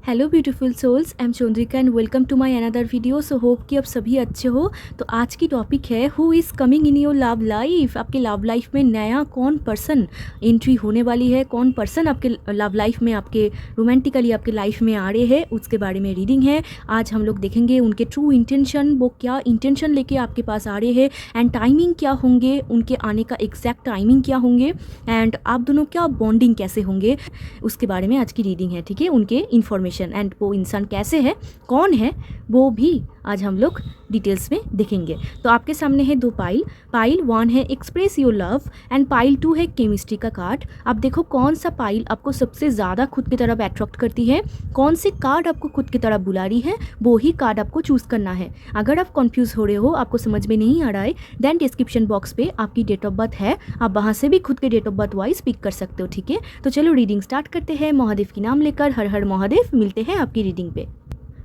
Hello beautiful souls, I am Chandrika and welcome to my another video. So hope कि आप सभी अच्छे हो। तो आज की टॉपिक है who is coming in your love life. आपके लव लाइफ में नया कौन पर्सन एंट्री होने वाली है, कौन पर्सन आपके लव लाइफ में, आपके रोमांटिकली आपके लाइफ में आ रहे हैं, उसके बारे में रीडिंग है। आज हम लोग देखेंगे उनके ट्रू इंटेंशन, वो क्या इंटेंशन लेके आपके पास आ रहे हैं एंड टाइमिंग क्या होंगे, उनके आने का एग्जैक्ट टाइमिंग क्या होंगे एंड आप दोनों क्या बॉन्डिंग कैसे होंगे, उसके बारे में आज की रीडिंग है। ठीक है, उनके इन्फॉर्मेशन एंड वो इंसान कैसे है, कौन है, वो भी आज हम लोग डिटेल्स में देखेंगे। तो आपके सामने है दो पाइल। पाइल 1 है express your love and pile 2 है केमिस्ट्री का कार्ड। आप देखो कौन सा पाइल आपको सबसे ज़्यादा खुद की तरफ अट्रैक्ट करती है, कौन सी कार्ड आपको खुद की तरफ बुला रही है, वो ही कार्ड आपको चूज़ करना है। अगर आप कंफ्यूज हो रहे हो, आपको समझ में नहीं आ रहा है, देन डिस्क्रिप्शन बॉक्स पे आपकी डेट ऑफ बर्थ है, आप वहाँ से भी खुद के date of birth wise pick कर सकते हो। ठीक है, तो चलो रीडिंग स्टार्ट करते हैं। महादेव की नाम लेकर हर हर महादेव। मिलते हैं आपकी रीडिंग पे।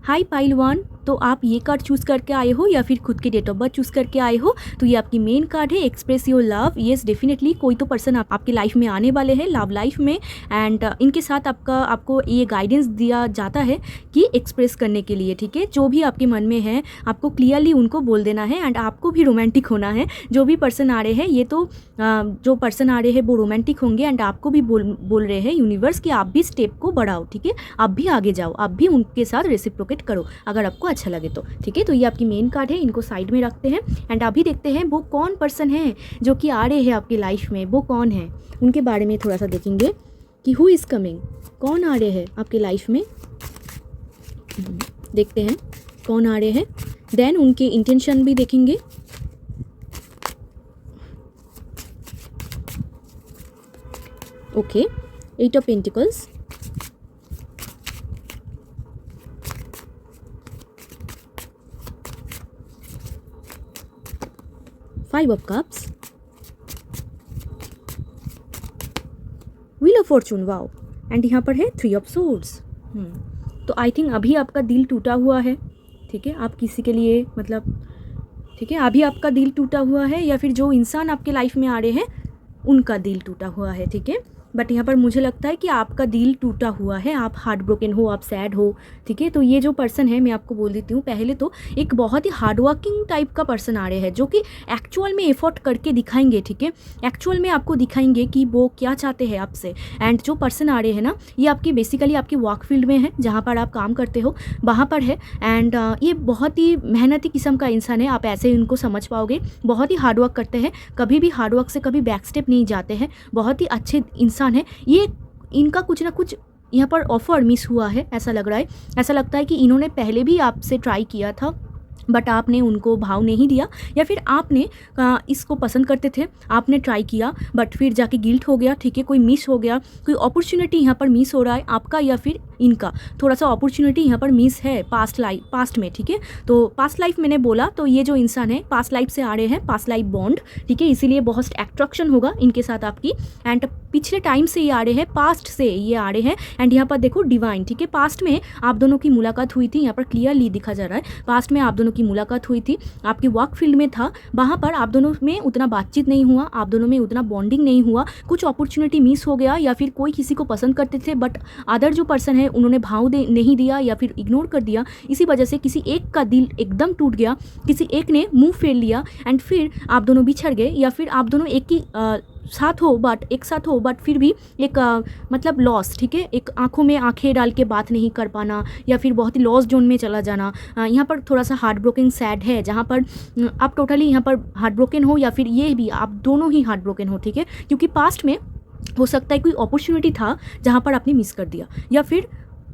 हाई पाइल 1, तो आप ये कार्ड चूज़ करके आए हो या फिर खुद के डेट ऑफ बर्थ चूज़ करके आए हो, तो ये आपकी मेन कार्ड है express your love. Yes, definitely कोई तो पर्सन आपके लाइफ में आने वाले हैं, लव लाइफ में, एंड इनके साथ आपको ये गाइडेंस दिया जाता है कि एक्सप्रेस करने के लिए। ठीक है, जो भी आपके मन में है आपको क्लियरली उनको बोल देना है एंड आपको भी रोमांटिक होना है। जो भी पर्सन आ रहे हैं, ये तो जो पर्सन आ रहे हैं वो रोमांटिक होंगे एंड आपको भी बोल रहे हैं यूनिवर्स कि आप भी स्टेप को बढ़ाओ। ठीक है, आप भी आगे जाओ, आप भी उनके साथ रेसिप्रोकेट करो अगर आपको अच्छा लगे तो। ठीक है, तो ये आपकी मेन कार्ड है, इनको साइड में रखते हैं एंड अभी देखते हैं वो कौन पर्सन है जो कि आ रहे हैं आपकी लाइफ में, वो कौन है, उनके बारे में थोड़ा सा देखेंगे कि हु इज़ कमिंग, कौन आ रहे हैं आपके लाइफ में। देखते हैं कौन आ रहे हैं, देन उनके इंटेंशन भी देखेंगे। Okay, 8 of pentacles, 5 of cups, wheel of Fortune, wow, and यहाँ पर है 3 ऑफ सोर्ड्स। तो आई थिंक अभी आपका दिल टूटा हुआ है। ठीक है, आप किसी के लिए मतलब, ठीक है, अभी आपका दिल टूटा हुआ है या फिर जो इंसान आपके लाइफ में आ रहे हैं उनका दिल टूटा हुआ है। ठीक है, बट यहाँ पर मुझे लगता है कि आपका दिल टूटा हुआ है, आप हार्ट ब्रोकन हो, आप सैड हो। ठीक है, तो ये जो पर्सन है, मैं आपको बोल देती हूँ पहले तो, एक बहुत ही हार्ड वर्किंग टाइप का पर्सन आ रहे हैं जो कि एक्चुअल में एफर्ट करके दिखाएंगे। ठीक है, एक्चुअल में आपको दिखाएंगे कि वो क्या चाहते हैं आपसे। एंड जो पर्सन आ रहे हैं ना, ये आपकी बेसिकली आपकी वर्क फील्ड में है, जहाँ पर आप काम करते हो वहाँ पर है। एंड ये बहुत ही मेहनती किस्म का इंसान है, आप ऐसे इनको समझ पाओगे। बहुत ही हार्ड वर्क करते हैं, कभी भी हार्ड वर्क से कभी बैक स्टेप नहीं जाते हैं, बहुत ही अच्छे इंसान है ये। इनका कुछ ना कुछ यहाँ पर ऑफर मिस हुआ है, ऐसा लग रहा है। ऐसा लगता है कि इन्होंने पहले भी आपसे ट्राई किया था बट आपने उनको भाव नहीं दिया, या फिर आपने इसको पसंद करते थे, आपने ट्राई किया बट फिर जाके गिल्ट हो गया। ठीक है, कोई मिस हो गया, कोई अपॉर्चुनिटी यहाँ पर मिस हो रहा है आपका या फिर इनका। थोड़ा सा अपॉर्चुनिटी यहाँ पर मिस है पास्ट में। ठीक है, तो पास्ट लाइफ मैंने बोला तो ये जो इंसान है पास्ट लाइफ से आ रहे हैं, पास्ट लाइफ बॉन्ड। ठीक है, इसीलिए बहुत अट्रैक्शन होगा इनके साथ आपकी। एंड पिछले टाइम से ये आ रहे हैं, पास्ट से ये आ रहे हैं। एंड यहाँ पर देखो डिवाइन। ठीक है, पास्ट में आप दोनों की मुलाकात हुई थी, यहाँ पर क्लियरली दिखा जा रहा है। पास्ट में आप दोनों की मुलाकात हुई थी, आपके वर्क फील्ड में था, वहाँ पर आप दोनों में उतना बातचीत नहीं हुआ, आप दोनों में उतना बॉन्डिंग नहीं हुआ, कुछ अपॉर्चुनिटी मिस हो गया, या फिर कोई किसी को पसंद करते थे बट अदर जो पर्सन है उन्होंने भाव नहीं दिया या फिर इग्नोर कर दिया। इसी वजह से किसी एक का दिल एकदम टूट गया, किसी एक ने मुंह फेर लिया एंड फिर आप दोनों बिछड़ गए, या फिर आप दोनों एक ही साथ हो बट फिर भी एक मतलब लॉस। ठीक है, एक आंखों में आंखें डाल के बात नहीं कर पाना या फिर बहुत ही लॉस जोन में चला जाना। यहाँ पर थोड़ा सा हार्ट ब्रोकन सैड है, जहाँ पर आप टोटली यहाँ पर हार्ट ब्रोकन हो या फिर ये भी आप दोनों ही हार्ट ब्रोकन हो। ठीक है, क्योंकि पास्ट में हो सकता है कोई अपॉर्चुनिटी था जहाँ पर आपने मिस कर दिया, या फिर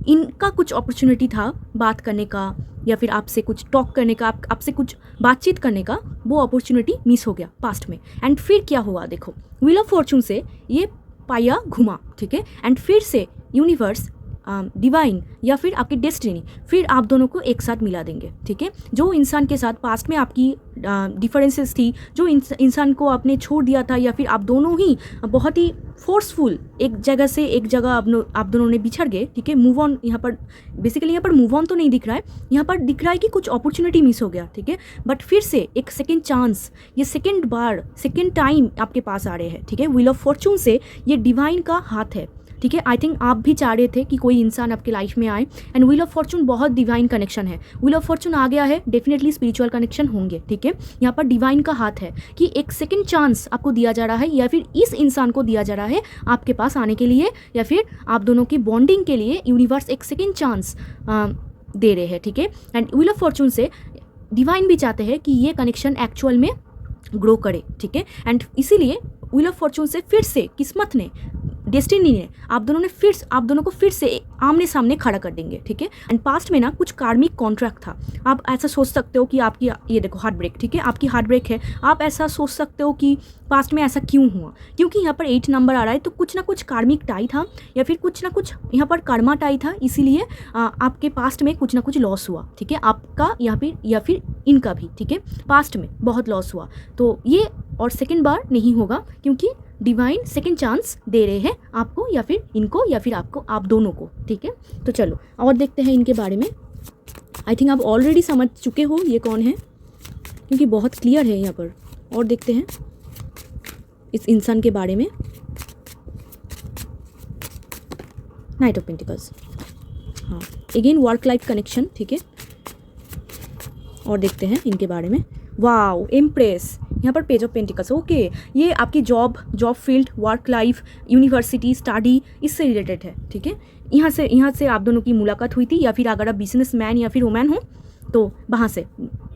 इनका कुछ अपॉर्चुनिटी था बात करने का या फिर आपसे कुछ टॉक करने का, आपसे कुछ बातचीत करने का, वो अपॉर्चुनिटी मिस हो गया पास्ट में। एंड फिर क्या हुआ देखो, व्हील ऑफ फॉर्चून से ये पाया घुमा। ठीक है, एंड फिर से यूनिवर्स, डिवाइन या फिर आपकी डेस्टिनी फिर आप दोनों को एक साथ मिला देंगे। ठीक है, जो इंसान के साथ पास्ट में आपकी डिफरेंसेस थी, जो इंसान को आपने छोड़ दिया था, या फिर आप दोनों ही बहुत ही फोर्सफुल एक जगह से एक जगह आप दोनों ने बिछड़ गए। ठीक है, मूव ऑन, यहाँ पर बेसिकली यहाँ पर मूव ऑन तो नहीं दिख रहा है, यहाँ पर दिख रहा है कि कुछ अपॉर्चुनिटी मिस हो गया। ठीक है, बट फिर से एक सेकेंड चांस, ये सेकेंड टाइम आपके पास आ रहे हैं। ठीक है, व्हील ऑफ फॉर्चून से ये डिवाइन का हाथ है, ठीक है। आई थिंक आप भी चाह रहे थे कि कोई इंसान आपके लाइफ में आए, एंड व्हील ऑफ फॉर्चून बहुत डिवाइन कनेक्शन है। व्हील ऑफ फॉर्चून आ गया है, डेफिनेटली स्पिरिचुअल कनेक्शन होंगे, ठीक है। यहाँ पर डिवाइन का हाथ है कि एक सेकेंड चांस आपको दिया जा रहा है, या फिर इस इंसान को दिया जा रहा है आपके पास आने के लिए, या फिर आप दोनों की बॉन्डिंग के लिए यूनिवर्स एक सेकेंड चांस दे रहे हैं, ठीक है। एंड व्हील ऑफ फॉर्चून से डिवाइन भी चाहते हैं कि ये कनेक्शन एक्चुअल में ग्रो करे, ठीक है। एंड इसीलिए व्हील ऑफ फॉर्चून से फिर से किस्मत ने, डेस्टिनी ने आप दोनों को फिर से आमने सामने खड़ा कर देंगे, ठीक है। एंड पास्ट में ना कुछ कार्मिक कॉन्ट्रैक्ट था। आप ऐसा सोच सकते हो कि आपकी ये देखो हार्ट ब्रेक, ठीक है, आपकी हार्ट ब्रेक है। आप ऐसा सोच सकते हो कि पास्ट में ऐसा क्यों हुआ, क्योंकि यहाँ पर 8 नंबर आ रहा है, तो कुछ ना कुछ कार्मिक टाई था, या फिर कुछ ना कुछ यहाँ पर कर्मा टाई था, इसीलिए आपके पास्ट में कुछ ना कुछ लॉस हुआ, ठीक है, आपका यहाँ पर या फिर इनका भी, ठीक है। पास्ट में बहुत लॉस हुआ, तो ये और सेकेंड बार नहीं होगा, क्योंकि डिवाइन सेकेंड चांस दे रहे हैं आपको, या फिर इनको, या फिर आपको, आप दोनों को, ठीक है। तो चलो और देखते हैं इनके बारे में। आई थिंक आप ऑलरेडी समझ चुके हो ये कौन है, क्योंकि बहुत क्लियर है यहाँ पर। और देखते हैं इस इंसान के बारे में। नाइट ऑफ पेंटिकल्स, हाँ, अगेन वर्क लाइफ कनेक्शन, ठीक है। और देखते हैं इनके बारे में। वाओ, एम्प्रेस, यहाँ पर पेज ऑफ पेंटिकल्स, ओके, ये आपकी job field, work life, university, study, इससे रिलेटेड है, ठीक है। यहाँ से आप दोनों की मुलाकात हुई थी, या फिर अगर आप बिजनेसमैन या फिर वुमेन हो तो वहाँ से,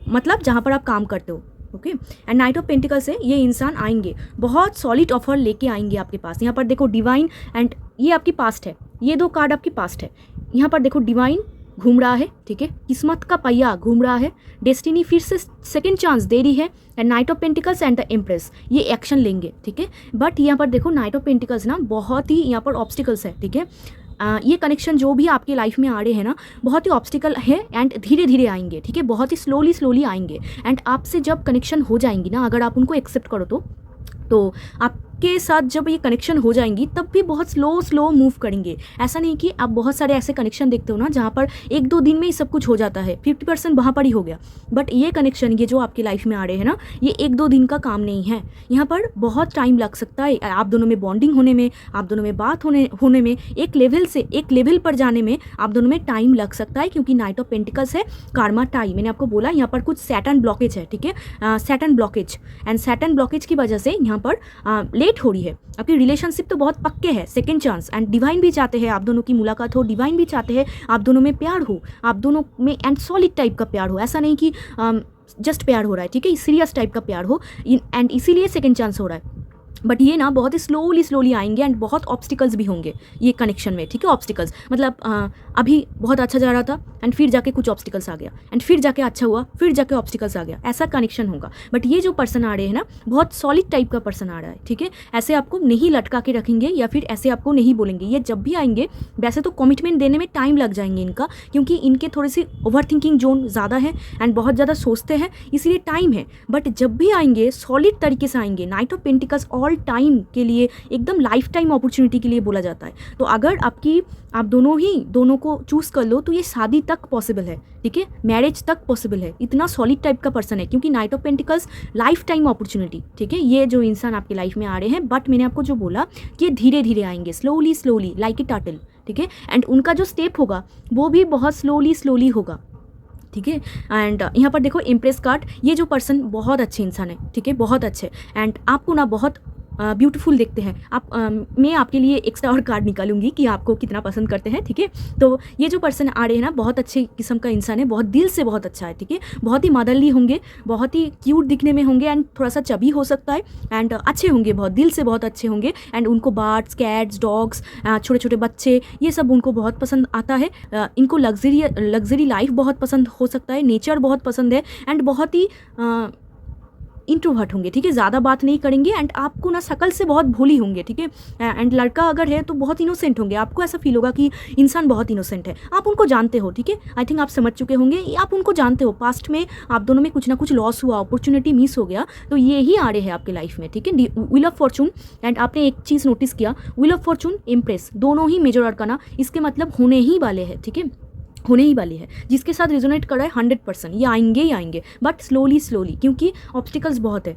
मतलब जहाँ पर आप काम करते हो, okay. And night of pentacles से ये इंसान आएंगे, बहुत सॉलिड ऑफर लेके आएंगे आपके पास। यहाँ पर देखो डिवाइन, एंड ये आपकी पास्ट है, ये 2 कार्ड आपकी पास्ट है। यहाँ पर देखो डिवाइन घूम रहा है, ठीक है, किस्मत का पहिया घूम रहा है, डेस्टिनी फिर से सेकंड चांस दे रही है। And night of pentacles and the empress, ये एक्शन लेंगे, ठीक है। बट यहाँ पर देखो नाइट ऑफ पेंटिकल्स ना बहुत ही यहाँ पर ऑब्स्टिकल्स है, ठीक है। ये कनेक्शन जो भी आपके लाइफ में आ रहे हैं ना, बहुत ही ऑब्स्टिकल है, एंड धीरे धीरे आएंगे, ठीक है, बहुत ही स्लोली आएंगे। एंड आपसे जब कनेक्शन हो जाएंगी ना, अगर आप उनको एक्सेप्ट करो तो आपके साथ जब ये कनेक्शन हो जाएंगी तब भी बहुत स्लो मूव करेंगे। ऐसा नहीं कि आप बहुत सारे ऐसे कनेक्शन देखते हो ना जहाँ पर 1-2 दिन में ही सब कुछ हो जाता है, 50% वहाँ पर ही हो गया। बट ये कनेक्शन, ये जो आपकी लाइफ में आ रहे हैं ना, ये 1-2 दिन का काम नहीं है, यहाँ पर बहुत टाइम लग सकता है। आप दोनों में बॉन्डिंग होने में, आप दोनों में बात होने में, एक लेवल से एक लेवल पर जाने में आप दोनों में टाइम लग सकता है, क्योंकि नाइट ऑफ पेंटिकल्स है कार्मा टाई। मैंने आपको बोला यहाँ पर कुछ सैटर्न ब्लॉकेज है, ठीक है, Saturn blockage, and Saturn blockage की वजह से यहाँ पर लेट हो रही है। आपकी रिलेशनशिप तो बहुत पक्के है, सेकेंड चांस, एंड डिवाइन भी चाहते हैं आप दोनों की मुलाकात हो, डिवाइन भी चाहते हैं आप दोनों में प्यार हो, आप दोनों में एंड सॉलिड टाइप का प्यार हो, ऐसा नहीं कि जस्ट प्यार हो रहा है, ठीक है, सीरियस टाइप का प्यार हो, एंड इसीलिए सेकेंड चांस हो रहा है। बट ये ना बहुत ही स्लोली आएंगे, एंड बहुत ऑब्स्टिकल्स भी होंगे ये कनेक्शन में, ठीक है। ऑब्स्टिकल्स मतलब अभी बहुत अच्छा जा रहा था, एंड फिर जाके कुछ ऑब्स्टिकल्स आ गया, एंड फिर जाके अच्छा हुआ, फिर जाके ऑब्स्टिकल्स आ गया, ऐसा कनेक्शन होगा। बट ये जो पर्सन आ रहे हैं ना, बहुत सॉलिड टाइप का पर्सन आ रहा है, ठीक है। ऐसे आपको नहीं लटका के रखेंगे, या फिर ऐसे आपको नहीं बोलेंगे। ये जब भी आएंगे, वैसे तो कमिटमेंट देने में टाइम लग जाएंगे इनका, क्योंकि इनके थोड़ी सी ओवर थिंकिंग जोन ज़्यादा है, एंड बहुत ज़्यादा सोचते हैं, इसलिए टाइम है। बट जब भी आएंगे सॉलिड तरीके से आएंगे। Night of pentacles all time के लिए, एकदम लाइफ टाइम अपॉर्चुनिटी के लिए बोला जाता है। तो अगर आप दोनों को चूज़ कर लो तो ये शादी तक पॉसिबल है, ठीक है, मैरिज तक पॉसिबल है। इतना सॉलिड टाइप का पर्सन है, क्योंकि night of pentacles life time opportunity, ठीक है। ये जो इंसान आपकी लाइफ में आ रहे हैं, बट मैंने आपको जो बोला कि धीरे धीरे आएंगे, स्लोली लाइक ए टर्टल, ठीक है। एंड उनका जो स्टेप होगा वो भी बहुत स्लोली होगा, ठीक है। एंड यहाँ पर देखो इम्प्रेस कार्ड, ये जो पर्सन बहुत अच्छे इंसान है, ठीक है, बहुत अच्छे, एंड आपको ना बहुत ब्यूटीफुल देखते हैं आप। मैं आपके लिए एक्स्ट्रा और कार्ड निकालूंगी कि आपको कितना पसंद करते हैं, ठीक है। तो ये जो पर्सन आ रहे हैं ना, बहुत अच्छे किस्म का इंसान है, बहुत दिल से बहुत अच्छा है, ठीक है। बहुत ही मदरली होंगे, बहुत ही क्यूट दिखने में होंगे, एंड थोड़ा सा चबी हो सकता है, एंड अच्छे होंगे, बहुत दिल से बहुत अच्छे होंगे। एंड उनको बर्ड्स, कैट्स, डॉग्स, छोटे छोटे बच्चे, ये सब उनको बहुत पसंद आता है। इनको लग्जरी लाइफ बहुत पसंद हो सकता है, नेचर बहुत पसंद है, एंड बहुत ही इंट्रोवर्ट होंगे, ठीक है, ज़्यादा बात नहीं करेंगे, एंड आपको ना शकल से बहुत भोली होंगे, ठीक है। एंड लड़का अगर है तो बहुत इनोसेंट होंगे, आपको ऐसा फील होगा कि इंसान बहुत इनोसेंट है। आप उनको जानते हो, ठीक है, आई थिंक आप समझ चुके होंगे, आप उनको जानते हो। पास्ट में आप दोनों में कुछ ना कुछ लॉस हुआ, अपॉर्चुनिटी मिस हो गया, तो ये ही आ रहे हैं आपके लाइफ में, ठीक है। व्हील ऑफ फॉर्चून, एंड आपने एक चीज़ नोटिस किया, व्हील ऑफ फॉर्चून, इम्प्रेस, दोनों ही मेजर अरकाना, इसके मतलब होने ही वाले हैं, ठीक है। होने ही वाली है। जिसके साथ रिजोनेट कर रहा है 100% ये आएंगे ही आएंगे, बट स्लोली स्लोली, क्योंकि ऑब्स्टिकल्स बहुत है।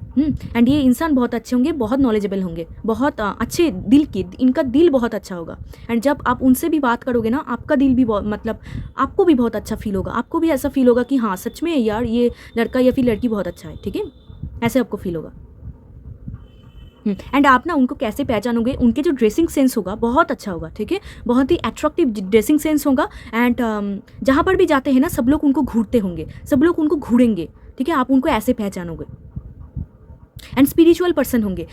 एंड ये इंसान बहुत अच्छे होंगे, बहुत नॉलेजेबल होंगे, बहुत अच्छे दिल के, इनका दिल बहुत अच्छा होगा। एंड जब आप उनसे भी बात करोगे ना, आपका दिल भी बहुत, मतलब आपको भी बहुत अच्छा फील होगा, आपको भी ऐसा फील होगा कि हाँ सच में यार ये लड़का या फिर लड़की बहुत अच्छा है, ठीक है, ऐसे आपको फील होगा। एंड आप ना उनको कैसे पहचानोगे, उनके जो ड्रेसिंग सेंस होगा बहुत अच्छा होगा, ठीक है, बहुत ही अट्रैक्टिव ड्रेसिंग सेंस होगा। एंड जहाँ पर भी जाते हैं ना, सब लोग उनको घूरते होंगे, सब लोग उनको घूरेंगे, ठीक है, आप उनको ऐसे पहचानोगे। एंड स्पिरिचुअल पर्सन होंगे,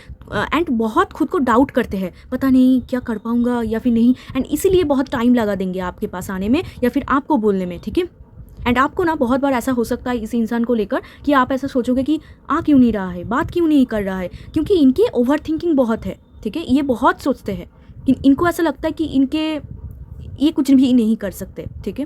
एंड बहुत खुद को डाउट करते हैं, पता नहीं क्या कर पाऊँगा या फिर नहीं, एंड इसीलिए बहुत टाइम लगा देंगे आपके पास आने में या फिर आपको बोलने में, ठीक है। एंड आपको ना बहुत बार ऐसा हो सकता है इस इंसान को लेकर कि आप ऐसा सोचोगे कि आ क्यों नहीं रहा है, बात क्यों नहीं कर रहा है, क्योंकि इनकी ओवर थिंकिंग बहुत है, ठीक है, ये बहुत सोचते हैं कि इनको ऐसा लगता है कि ये कुछ भी नहीं कर सकते, ठीक है।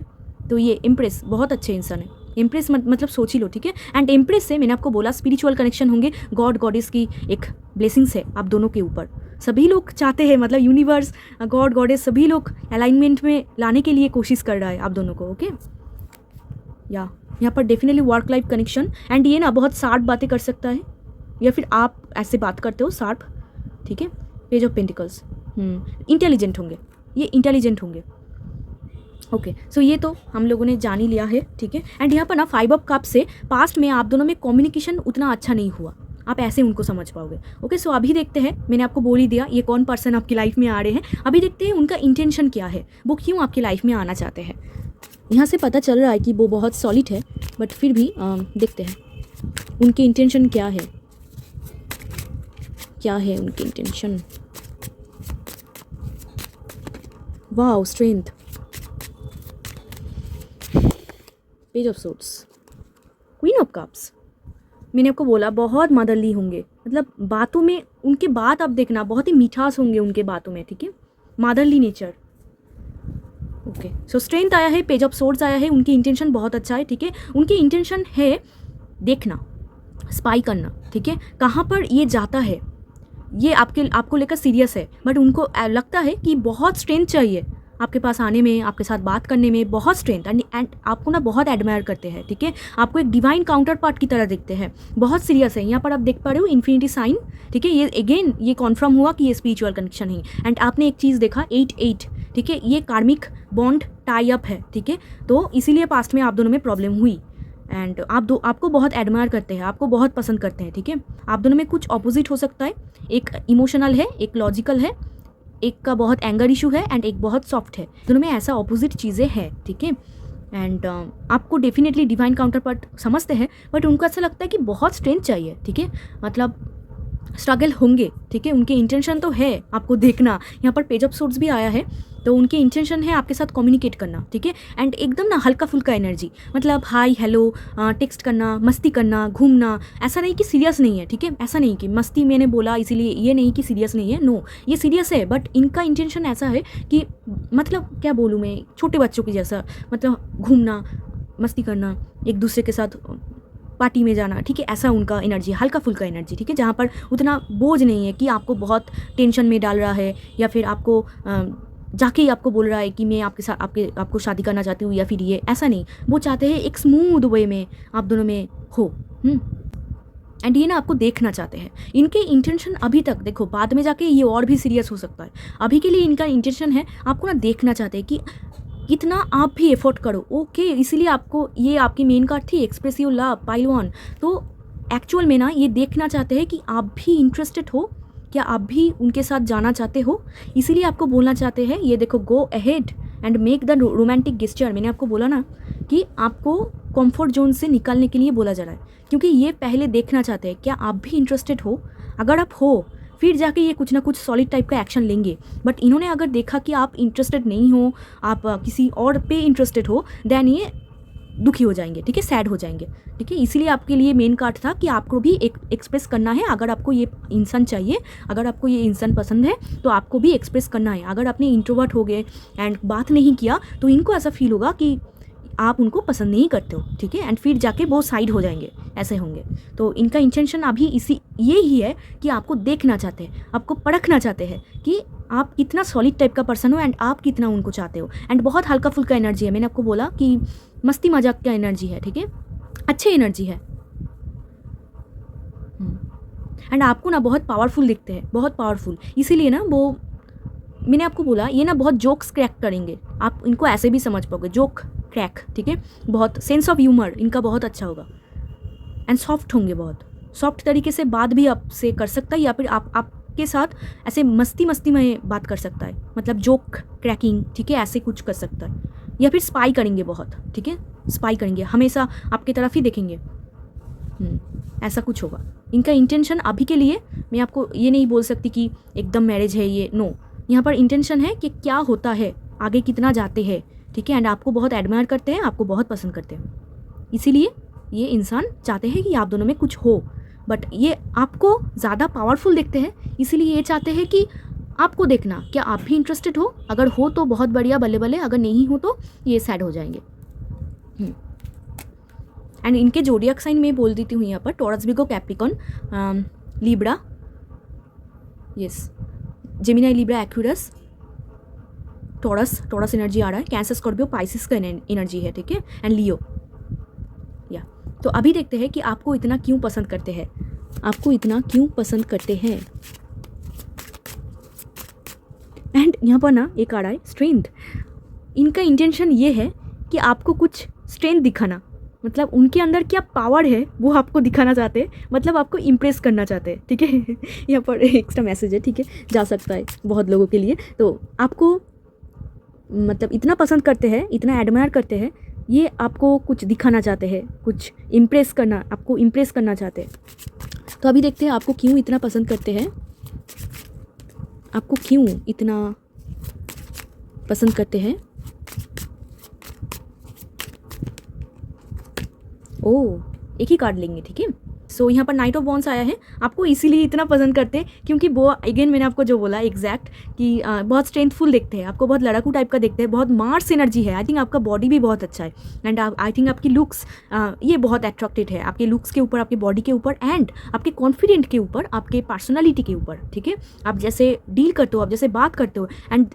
तो ये इम्प्रेस बहुत अच्छे इंसान है, इम्प्रेस मतलब सोच ही लो, ठीक है। एंड इम्प्रेस से मैंने आपको बोला स्पिरिचुअल कनेक्शन होंगे, गॉड गॉडेस की एक ब्लेसिंग्स है आप दोनों के ऊपर। सभी लोग चाहते हैं, मतलब यूनिवर्स, गॉड गॉडेस, सभी लोग अलाइनमेंट में लाने के लिए कोशिश कर रहा है आप दोनों को, ओके। या यहाँ पर definitely work life connection. And ये ना बहुत शार्प बातें कर सकता है, या फिर आप ऐसे बात करते हो शार्प, ठीक है। पेज ऑफ पेंटिकल्स, इंटेलिजेंट होंगे, ये इंटेलिजेंट होंगे, ओके। सो ये तो हम लोगों ने जान ही लिया है, ठीक है। एंड यहाँ पर ना 5 ऑफ कप से पास्ट में आप दोनों में कम्युनिकेशन उतना अच्छा नहीं हुआ, आप ऐसे उनको समझ पाओगे, ओके। सो अभी देखते हैं, मैंने आपको बोल ही दिया ये कौन पर्सन आपकी लाइफ में आ रहे हैं। अभी देखते हैं उनका इंटेंशन क्या है, वो क्यों आपकी लाइफ में आना चाहते हैं। यहाँ से पता चल रहा है कि वो बहुत सॉलिड है, बट फिर भी देखते हैं उनके इंटेंशन क्या है, क्या है उनके intention. Wow, strength, page of swords, queen of cups. मैंने आपको बोला बहुत मदरली होंगे, मतलब बातों में उनके बात आप देखना बहुत ही मिठास होंगे उनके बातों में, ठीक है, मदरली नेचर, ओके। सो स्ट्रेंथ आया है, पेज ऑफ सोर्ड्स आया है, उनकी इंटेंशन बहुत अच्छा है, ठीक है। उनकी इंटेंशन है देखना, स्पाई करना, ठीक है, कहाँ पर ये जाता है, ये आपको लेकर सीरियस है, बट उनको लगता है कि बहुत स्ट्रेंथ चाहिए आपके पास आने में, आपके साथ बात करने में, बहुत स्ट्रेंथ। एंड आपको ना बहुत एडमायर करते हैं, ठीक है, आपको एक डिवाइन काउंटर पार्ट की तरह देखते हैं, बहुत सीरियस है। यहाँ पर आप देख पा रहे हो इन्फिनिटी साइन, ठीक है, ये अगेन ये कॉन्फर्म हुआ कि ये स्पिरिचुअल कनेक्शन है। एंड आपने एक चीज़ देखा 8-8, ठीक है, ये कार्मिक बॉन्ड टाई अप है, ठीक है, तो इसीलिए पास्ट में आप दोनों में प्रॉब्लम हुई। एंड आपको बहुत एडमायर करते हैं, आपको बहुत पसंद करते हैं, ठीक है। आप दोनों में कुछ ऑपोजिट हो सकता है, एक इमोशनल है, एक लॉजिकल है, एक का बहुत एंगर इशू है, एंड एक बहुत सॉफ्ट है। दोनों में ऐसा ऑपोजिट चीज़ें हैं, ठीक है। एंड आपको डेफिनेटली डिवाइन काउंटर पार्ट समझते हैं, बट उनको ऐसा लगता है कि बहुत स्ट्रेंथ चाहिए, ठीक है, मतलब स्ट्रगल होंगे, ठीक है। उनके इंटेंशन तो है आपको देखना, यहाँ पर पेज ऑफ सोर्ड्स भी आया है, तो उनके इंटेंशन है आपके साथ कम्युनिकेट करना, ठीक है। एंड एकदम ना हल्का फुल्का एनर्जी, मतलब हाय हेलो, टेक्स्ट करना, मस्ती करना, घूमना, ऐसा नहीं कि सीरियस नहीं है, ठीक है, ऐसा नहीं कि मस्ती मैंने बोला इसीलिए ये नहीं कि सीरियस नहीं है, नो, ये सीरियस है, बट इनका इंटेंशन ऐसा है कि मतलब क्या बोलूँ मैं, छोटे बच्चों की जैसा, मतलब घूमना, मस्ती करना, एक दूसरे के साथ पार्टी में जाना, ठीक है, ऐसा उनका एनर्जी, हल्का फुल्का एनर्जी, ठीक है, जहाँ पर उतना बोझ नहीं है कि आपको बहुत टेंशन में डाल रहा है, या फिर आपको जाके ही आपको बोल रहा है कि मैं आपके साथ आपको शादी करना चाहती हूँ, या फिर ये, ऐसा नहीं। वो चाहते हैं एक स्मूथ वे में आप दोनों में हो, एंड ये ना आपको देखना चाहते हैं। इनके इंटेंशन अभी तक देखो, बाद में जाके ये और भी सीरियस हो सकता है, अभी के लिए इनका इंटेंशन है आपको ना देखना चाहते हैं कि इतना आप भी एफर्ट करो, ओके। इसीलिए आपको ये आपकी मेन कार्ड थी, एक्सप्रेस योर लव, पाइल 1। तो एक्चुअल में ना ये देखना चाहते हैं कि आप भी इंटरेस्टेड हो, क्या आप भी उनके साथ जाना चाहते हो, इसीलिए आपको बोलना चाहते हैं। ये देखो, go ahead and make the romantic gesture. मैंने आपको बोला ना कि आपको कंफर्ट जोन से निकालने के लिए बोला जा रहा है, क्योंकि ये पहले देखना चाहते हैं क्या आप भी इंटरेस्टेड हो। अगर आप हो, फिर जाके ये कुछ ना कुछ सॉलिड टाइप का एक्शन लेंगे। बट इन्होंने अगर देखा कि आप इंटरेस्टेड नहीं हो, आप किसी और पे इंटरेस्टेड हो, देन ये दुखी हो जाएंगे, ठीक है, सैड हो जाएंगे, ठीक है। इसीलिए आपके लिए मेन कार्ड था कि आपको भी एक एक्सप्रेस करना है। अगर आपको ये इंसान चाहिए, अगर आपको ये इंसान पसंद है, तो आपको भी एक्सप्रेस करना है। अगर आपने इंट्रोवर्ट हो गए एंड बात नहीं किया, तो इनको ऐसा फील होगा कि आप उनको पसंद नहीं करते हो, ठीक है, एंड फिर जाके वो साइड हो जाएंगे, ऐसे होंगे। तो इनका इंटेंशन अभी ये ही है कि आपको देखना चाहते हैं, आपको परखना चाहते हैं कि आप कितना सॉलिड टाइप का पर्सन हो एंड आप कितना उनको चाहते हो। एंड बहुत हल्का फुल्का एनर्जी है, मैंने आपको बोला कि मस्ती मजाक का एनर्जी है, ठीक है, अच्छी एनर्जी है। एंड आपको ना बहुत पावरफुल दिखते हैं, बहुत पावरफुल, इसीलिए ना वो मैंने आपको बोला ये ना बहुत जोक्स क्रैक करेंगे, आप इनको ऐसे भी समझ पाओगे, जोक क्रैक, ठीक है, बहुत सेंस ऑफ ह्यूमर इनका बहुत अच्छा होगा। एंड सॉफ्ट होंगे, बहुत सॉफ्ट तरीके से बात भी आपसे कर सकता है, या फिर आपके साथ ऐसे मस्ती में बात कर सकता है, मतलब जोक क्रैकिंग, ठीक है, ऐसे कुछ कर सकता है। या फिर स्पाई करेंगे बहुत, ठीक है, स्पाई करेंगे, हमेशा आपके तरफ ही देखेंगे, ऐसा कुछ होगा। इनका इंटेंशन अभी के लिए मैं आपको ये नहीं बोल सकती कि एकदम मैरिज है ये, नो, यहाँ पर इंटेंशन है कि क्या होता है, आगे कितना जाते हैं, ठीक है, एंड आपको बहुत एडमायर करते हैं, आपको बहुत पसंद करते हैं, इसीलिए ये इंसान चाहते हैं कि आप दोनों में कुछ हो। बट ये आपको ज़्यादा पावरफुल देखते हैं, इसीलिए ये चाहते हैं कि आपको देखना, क्या आप भी इंटरेस्टेड हो, अगर हो तो बहुत बढ़िया, बल्ले बल्ले, अगर नहीं हो तो ये सैड हो जाएंगे। एंड इनके जोडियक साइन में बोल देती हूँ यहाँ पर, Taurus, Virgo, Capricorn, Libra, yes, Gemini, Libra, Aquarius, Taurus energy आ रहा है, कैंसर, स्कॉर्पियो, पाइसिस का एनर्जी है, ठीक है, एंड लियो। या तो अभी देखते हैं कि आपको इतना क्यों पसंद करते हैं, आपको इतना क्यों पसंद करते हैं। एंड यहाँ पर ना एक आ रहा है स्ट्रेंथ, इनका इंटेंशन ये है कि आपको कुछ स्ट्रेंथ दिखाना, मतलब उनके अंदर क्या पावर है वो आपको दिखाना चाहते हैं, मतलब आपको इम्प्रेस करना चाहते हैं, ठीक है। यहाँ पर एक्स्ट्रा मैसेज है, ठीक है, जा सकता है बहुत लोगों के लिए। तो आपको मतलब इतना पसंद करते हैं, इतना एडमायर करते हैं, ये आपको कुछ दिखाना चाहते हैं, कुछ इम्प्रेस करना, आपको इम्प्रेस करना चाहते हैं। तो अभी देखते हैं आपको क्यों इतना पसंद करते हैं, आपको क्यों इतना पसंद करते हैं। ओह, एक ही कार्ड लेंगे, ठीक है। सो यहाँ पर नाइट ऑफ वॉन्ड्स आया है, आपको इसीलिए इतना पसंद करते हैं क्योंकि वो अगेन मैंने आपको जो बोला एग्जैक्ट कि बहुत स्ट्रेंथफुल देखते हैं, आपको बहुत लड़ाकू टाइप का देखते हैं, बहुत मार्स एनर्जी है। आई थिंक आपका बॉडी भी बहुत अच्छा है एंड आई थिंक आपकी लुक्स ये बहुत अट्रैक्टेड है, आपके लुक्स के ऊपर, आपके बॉडी के ऊपर एंड आपके कॉन्फिडेंट के ऊपर, आपके पर्सनैलिटी के ऊपर, ठीक है। आप जैसे डील करते हो, आप जैसे बात करते हो एंड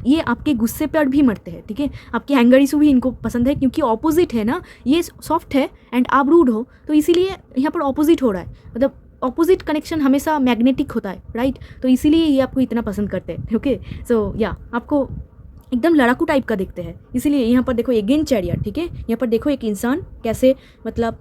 ये आपके गुस्से पर भी मरते हैं, ठीक है। आपके एंगर इशू भी इनको पसंद है क्योंकि ऑपोजिट है ना, ये सॉफ्ट है एंड आप रूड हो, तो इसीलिए यहाँ पर ऑपोजिट हो रहा है, मतलब ऑपोजिट कनेक्शन हमेशा मैग्नेटिक होता है, राइट। तो इसीलिए ये आपको इतना पसंद करते हैं, ओके। सो या आपको एकदम लड़ाकू टाइप का देखते हैं, इसीलिए यहाँ पर देखो अगेन चैरियट, ठीक है। यहाँ पर देखो एक इंसान कैसे, मतलब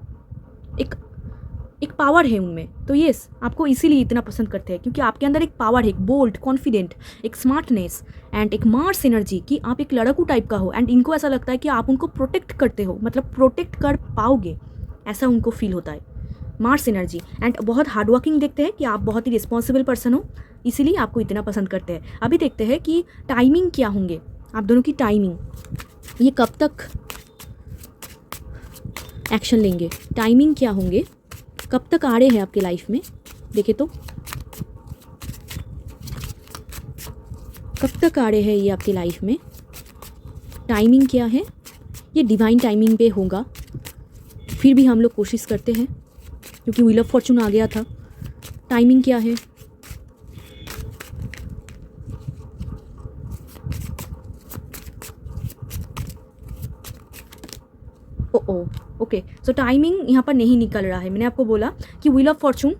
एक पावर है उनमें, तो यस आपको इसीलिए इतना पसंद करते हैं क्योंकि आपके अंदर एक पावर है, एक बोल्ड, कॉन्फिडेंट, एक स्मार्टनेस एंड एक मार्स एनर्जी कि आप एक लड़ाकू टाइप का हो एंड इनको ऐसा लगता है कि आप उनको प्रोटेक्ट करते हो, मतलब प्रोटेक्ट कर पाओगे, ऐसा उनको फील होता है, मार्स एनर्जी। एंड बहुत हार्ड वर्किंग देखते हैं कि आप बहुत ही रिस्पॉन्सिबल पर्सन हो, इसीलिए आपको इतना पसंद करते हैं। अभी देखते हैं कि टाइमिंग क्या होंगे आप दोनों की, टाइमिंग, ये कब तक एक्शन लेंगे, टाइमिंग क्या होंगे, कब तक आ रहे हैं आपके लाइफ में, देखे तो कब तक आ रहे हैं ये आपके लाइफ में, टाइमिंग क्या है। ये डिवाइन टाइमिंग पे होगा, फिर भी हम लोग कोशिश करते हैं क्योंकि व्हील ऑफ फॉर्चून आ गया था। टाइमिंग क्या है, ओ ओके। सो टाइमिंग यहाँ पर नहीं निकल रहा है, मैंने आपको बोला कि व्हील ऑफ फॉर्चून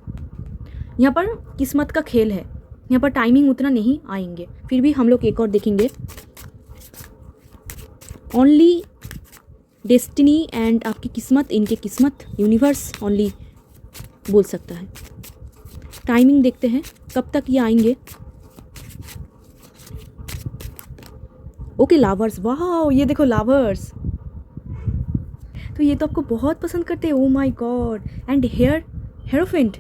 यहाँ पर किस्मत का खेल है, यहाँ पर टाइमिंग उतना नहीं आएंगे, फिर भी हम लोग एक और देखेंगे। ओनली डेस्टिनी एंड आपकी किस्मत, इनके किस्मत, यूनिवर्स ओनली बोल सकता है। टाइमिंग देखते हैं कब तक ये आएंगे। ओके, लवर्स, वाह, ये देखो लवर्स, तो ये तो आपको बहुत पसंद करते हैं, ओ माय गॉड। एंड हेरोफेंट,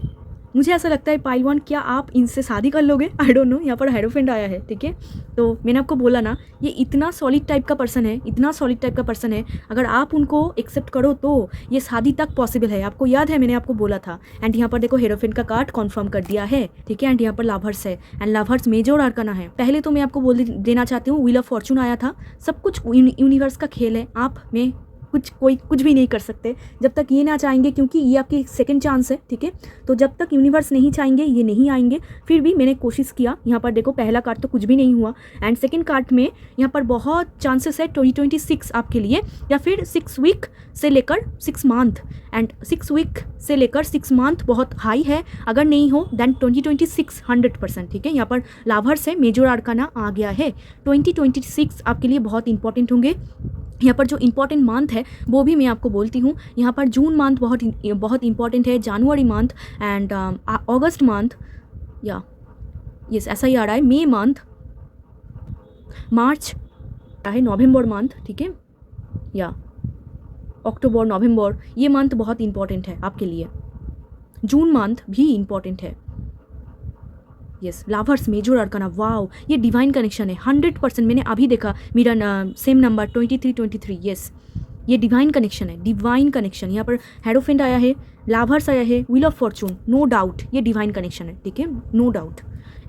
मुझे ऐसा लगता है पाइल वन, क्या आप इनसे शादी कर लोगे, आई डोंट नो, यहाँ पर हेरोफेंट आया है, ठीक है। तो मैंने आपको बोला ना, ये इतना सॉलिड टाइप का पर्सन है, इतना सॉलिड टाइप का पर्सन है, अगर आप उनको एक्सेप्ट करो तो ये शादी तक पॉसिबल है, आपको याद है मैंने आपको बोला था। एंड यहाँ पर देखो हेरोफेंट का कार्ड कन्फर्म कर दिया है, ठीक है। एंड यहाँ पर लवर्स है एंड लवर्स मेजर आर्काना है। पहले तो मैं आपको बोल देना चाहती हूँ, व्हील ऑफ फॉर्चून आया था, सब कुछ यूनिवर्स का खेल है, आप में कोई कुछ भी नहीं कर सकते जब तक ये ना चाहेंगे, क्योंकि ये आपकी सेकंड चांस है, ठीक है। तो जब तक यूनिवर्स नहीं चाहेंगे ये नहीं आएंगे। फिर भी मैंने कोशिश किया। यहाँ पर देखो पहला कार्ड तो कुछ भी नहीं हुआ, एंड सेकंड कार्ड में यहाँ पर बहुत चांसेस है 2026 आपके लिए, या फिर 6 वीक से लेकर 6 मंथ, एंड 6 वीक से लेकर 6 मंथ बहुत हाई है। अगर नहीं हो देन 2026 100%, ठीक है। यहाँ पर लाभर्स से मेजर आर्काना आ गया है। 2026 आपके लिए बहुत इंपॉर्टेंट होंगे। यहाँ पर जो इंपॉर्टेंट मंथ है वो भी मैं आपको बोलती हूँ। यहाँ पर जून मंथ बहुत इंपॉर्टेंट है, जनवरी मंथ एंड अगस्त मंथ, या यस ऐसा ही आ रहा है, मई मंथ, मार्च है, नवंबर मंथ, ठीक है, या अक्टूबर नवंबर, ये मंथ बहुत इंपॉर्टेंट है आपके लिए। जून मंथ भी इंपॉर्टेंट है। Yes lovers major arcana, wow ये डिवाइन कनेक्शन है 100%। मैंने अभी देखा मेरा सेम नंबर 2323, यस ये डिवाइन कनेक्शन है, डिवाइन कनेक्शन। यहाँ पर हेरोफेंट आया है, लाभर्स आया है, wheel of fortune, no doubt ये डिवाइन कनेक्शन है, ठीक है, नो डाउट।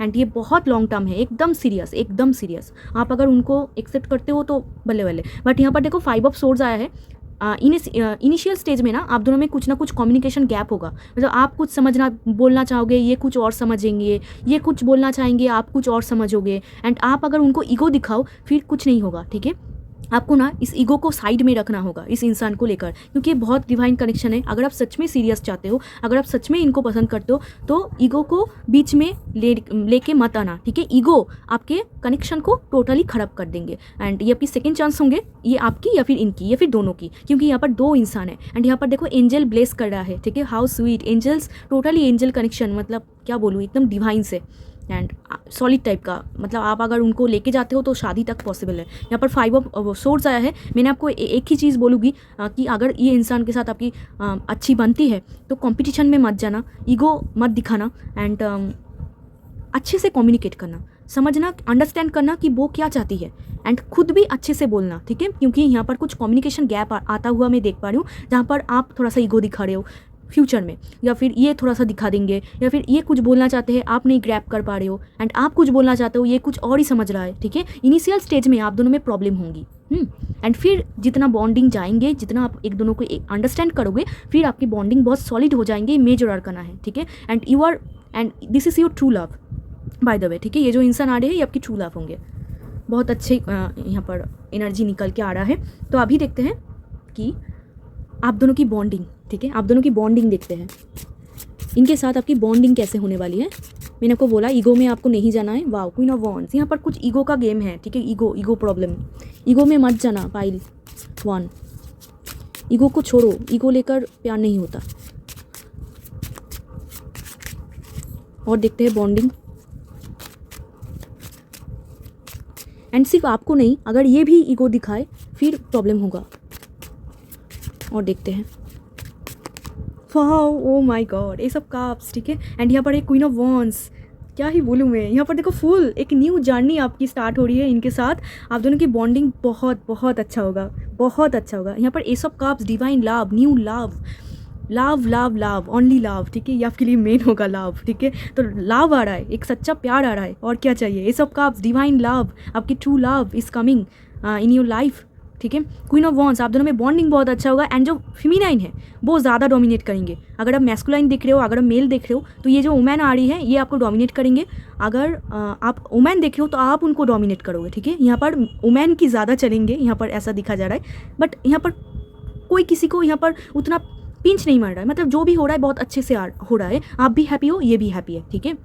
एंड ये बहुत लॉन्ग टर्म है, एकदम सीरियस, एकदम सीरियस। आप अगर उनको एक्सेप्ट करते हो तो बल्ले बल्ले। बट यहाँ पर देखो 5 ऑफ सोर्ड्स आया है। इनिशियल स्टेज में ना आप दोनों में कुछ ना कुछ कम्युनिकेशन गैप होगा। मतलब आप कुछ समझना बोलना चाहोगे, ये कुछ और समझेंगे, ये कुछ बोलना चाहेंगे, आप कुछ और समझोगे। एंड आप अगर उनको ईगो दिखाओ फिर कुछ नहीं होगा, ठीक है। आपको ना इस ईगो को साइड में रखना होगा इस इंसान को लेकर, क्योंकि ये बहुत डिवाइन कनेक्शन है। अगर आप सच में सीरियस चाहते हो, अगर आप सच में इनको पसंद करते हो, तो ईगो को बीच में लेके मत आना, ठीक है। ईगो आपके कनेक्शन को टोटली ख़राब कर देंगे। एंड ये आपकी सेकंड चांस होंगे, ये आपकी या फिर इनकी या फिर दोनों की, क्योंकि यहाँ पर 2 इंसान है। एंड यहाँ पर देखो एंजल ब्लेस कर रहा है, ठीक है, how sweet angels, totally angel connection, मतलब क्या बोलूँ, एकदम डिवाइन से एंड सॉलिड टाइप का। मतलब आप अगर उनको लेके जाते हो तो शादी तक पॉसिबल है। यहाँ पर 5 ऑफ सोर्ड्स आया है। मैंने आपको एक ही चीज़ बोलूँगी कि अगर ये इंसान के साथ आपकी अच्छी बनती है तो कंपटीशन में मत जाना, ईगो मत दिखाना, एंड अच्छे से कम्युनिकेट करना, समझना, अंडरस्टैंड करना कि वो क्या चाहती है, एंड खुद भी अच्छे से बोलना, ठीक है। क्योंकि यहाँ पर कुछ कम्युनिकेशन गैप आता हुआ मैं देख पा रही हूँ, जहाँ पर आप थोड़ा सा ईगो दिखा रहे हो फ्यूचर में, या फिर ये थोड़ा सा दिखा देंगे, या फिर ये कुछ बोलना चाहते हैं आप नहीं ग्रैप कर पा रहे हो, एंड आप कुछ बोलना चाहते हो ये कुछ और ही समझ रहा है, ठीक है। इनिशियल स्टेज में आप दोनों में प्रॉब्लम होंगी, एंड फिर जितना बॉन्डिंग जाएंगे, जितना आप एक दोनों को अंडरस्टैंड करोगे, फिर आपकी बॉन्डिंग बहुत सॉलिड हो जाएंगे। मेजर आर्काना है, ठीक है। And this is your true love by the way, ठीक है। ये जो इंसान आ रहे हैं ये आपकी ट्रू लव होंगे। बहुत अच्छे यहाँ पर एनर्जी निकल के आ रहा है। तो अभी देखते हैं कि आप दोनों की बॉन्डिंग, ठीक है, आप दोनों की बॉन्डिंग देखते हैं, इनके साथ आपकी बॉन्डिंग कैसे होने वाली है। मैंने आपको बोला ईगो में आपको नहीं जाना है। वाओ क्वीन ऑफ वॉन्ड्स, यहाँ पर कुछ ईगो का गेम है, ठीक है। ईगो प्रॉब्लम, ईगो में मत जाना। पाइल 1, ईगो को छोड़ो, ईगो लेकर प्यार नहीं होता। और देखते हैं बॉन्डिंग, एंड सिर्फ आपको नहीं, अगर ये भी ईगो दिखाए फिर प्रॉब्लम होगा। और देखते हैं, वाओ ओ माय गॉड, ये सब कप्स, ठीक है। एंड यहाँ पर एक क्वीन ऑफ वॉन्ड्स, क्या ही बोलूँ मैं। यहाँ पर देखो फुल एक न्यू जर्नी आपकी स्टार्ट हो रही है इनके साथ। आप दोनों की बॉन्डिंग बहुत बहुत अच्छा होगा, बहुत अच्छा होगा। यहाँ पर S of cups, divine love, new love, love love love, only love, ठीक है। ये आपके लिए मेन होगा लव, ठीक है। तो लव आ रहा है, एक सच्चा प्यार आ रहा है, और क्या चाहिए। Ace of cups, divine love, आपकी true love is coming in your life, ठीक है। क्वीन ऑफ वॉन्ड्स, आप दोनों में बॉन्डिंग बहुत अच्छा होगा। एंड जो फेमिनाइन है वो ज़्यादा डोमिनेट करेंगे। अगर आप मैस्कुलाइन देख रहे हो, अगर आप मेल देख रहे हो, तो ये जो वुमेन आ रही है ये आपको डोमिनेट करेंगे। अगर आप वुमेन देख रहे हो तो आप उनको डोमिनेट करोगे, ठीक है। यहाँ पर वुमेन की ज़्यादा चलेंगे, यहाँ पर ऐसा दिखा जा रहा है। बट यहाँ पर कोई किसी को यहाँ पर उतना पिंच नहीं मार रहा है, मतलब जो भी हो रहा है बहुत अच्छे से हो रहा है। आप भी हैप्पी हो, ये भी हैप्पी है, ठीक है।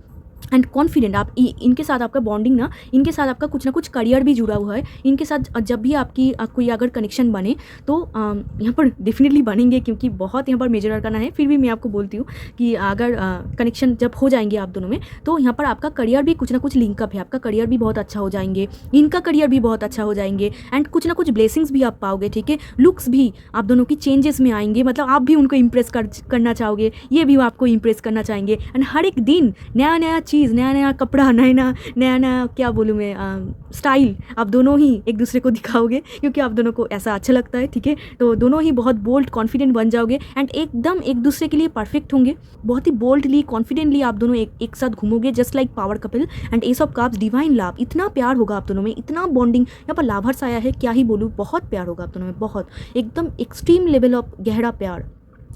एंड कॉन्फिडेंट आप इनके साथ आपका बॉन्डिंग ना, इनके साथ आपका कुछ ना कुछ करियर भी जुड़ा हुआ है। इनके साथ जब भी आपकी कोई अगर कनेक्शन बने तो यहाँ पर डेफिनेटली बनेंगे, क्योंकि बहुत यहाँ पर मेजर आर्काना है। फिर भी मैं आपको बोलती हूँ कि अगर कनेक्शन जब हो जाएंगे आप दोनों में, तो यहाँ पर आपका करियर भी कुछ ना कुछ लिंकअप है। आपका करियर भी बहुत अच्छा हो जाएंगे, इनका करियर भी बहुत अच्छा हो जाएंगे, एंड कुछ ना कुछ ब्लेसिंग्स भी आप पाओगे, ठीक है। लुक्स भी आप दोनों की चेंजेस में आएंगे, मतलब आप भी उनको इम्प्रेस करना चाहोगे, ये भी आपको इम्प्रेस करना चाहेंगे। एंड हर एक दिन नया नया चीज़, नया नया कपड़ा, नया नया क्या बोलूँ मैं, स्टाइल आप दोनों ही एक दूसरे को दिखाओगे, क्योंकि आप दोनों को ऐसा अच्छा लगता है, ठीक है। तो दोनों ही बहुत बोल्ड कॉन्फिडेंट बन जाओगे एंड एकदम एक दूसरे के लिए परफेक्ट होंगे। बहुत ही बोल्डली कॉन्फिडेंटली आप दोनों एक साथ घूमोगे, just like power couple. And ace of cups, divine love, इतना प्यार होगा आप दोनों में, इतना बॉन्डिंग, यहाँ पर लाभर्स आया है, क्या ही बोलूँ, बहुत प्यार होगा आप दोनों में, बहुत एकदम एक्सट्रीम लेवल ऑफ गहरा प्यार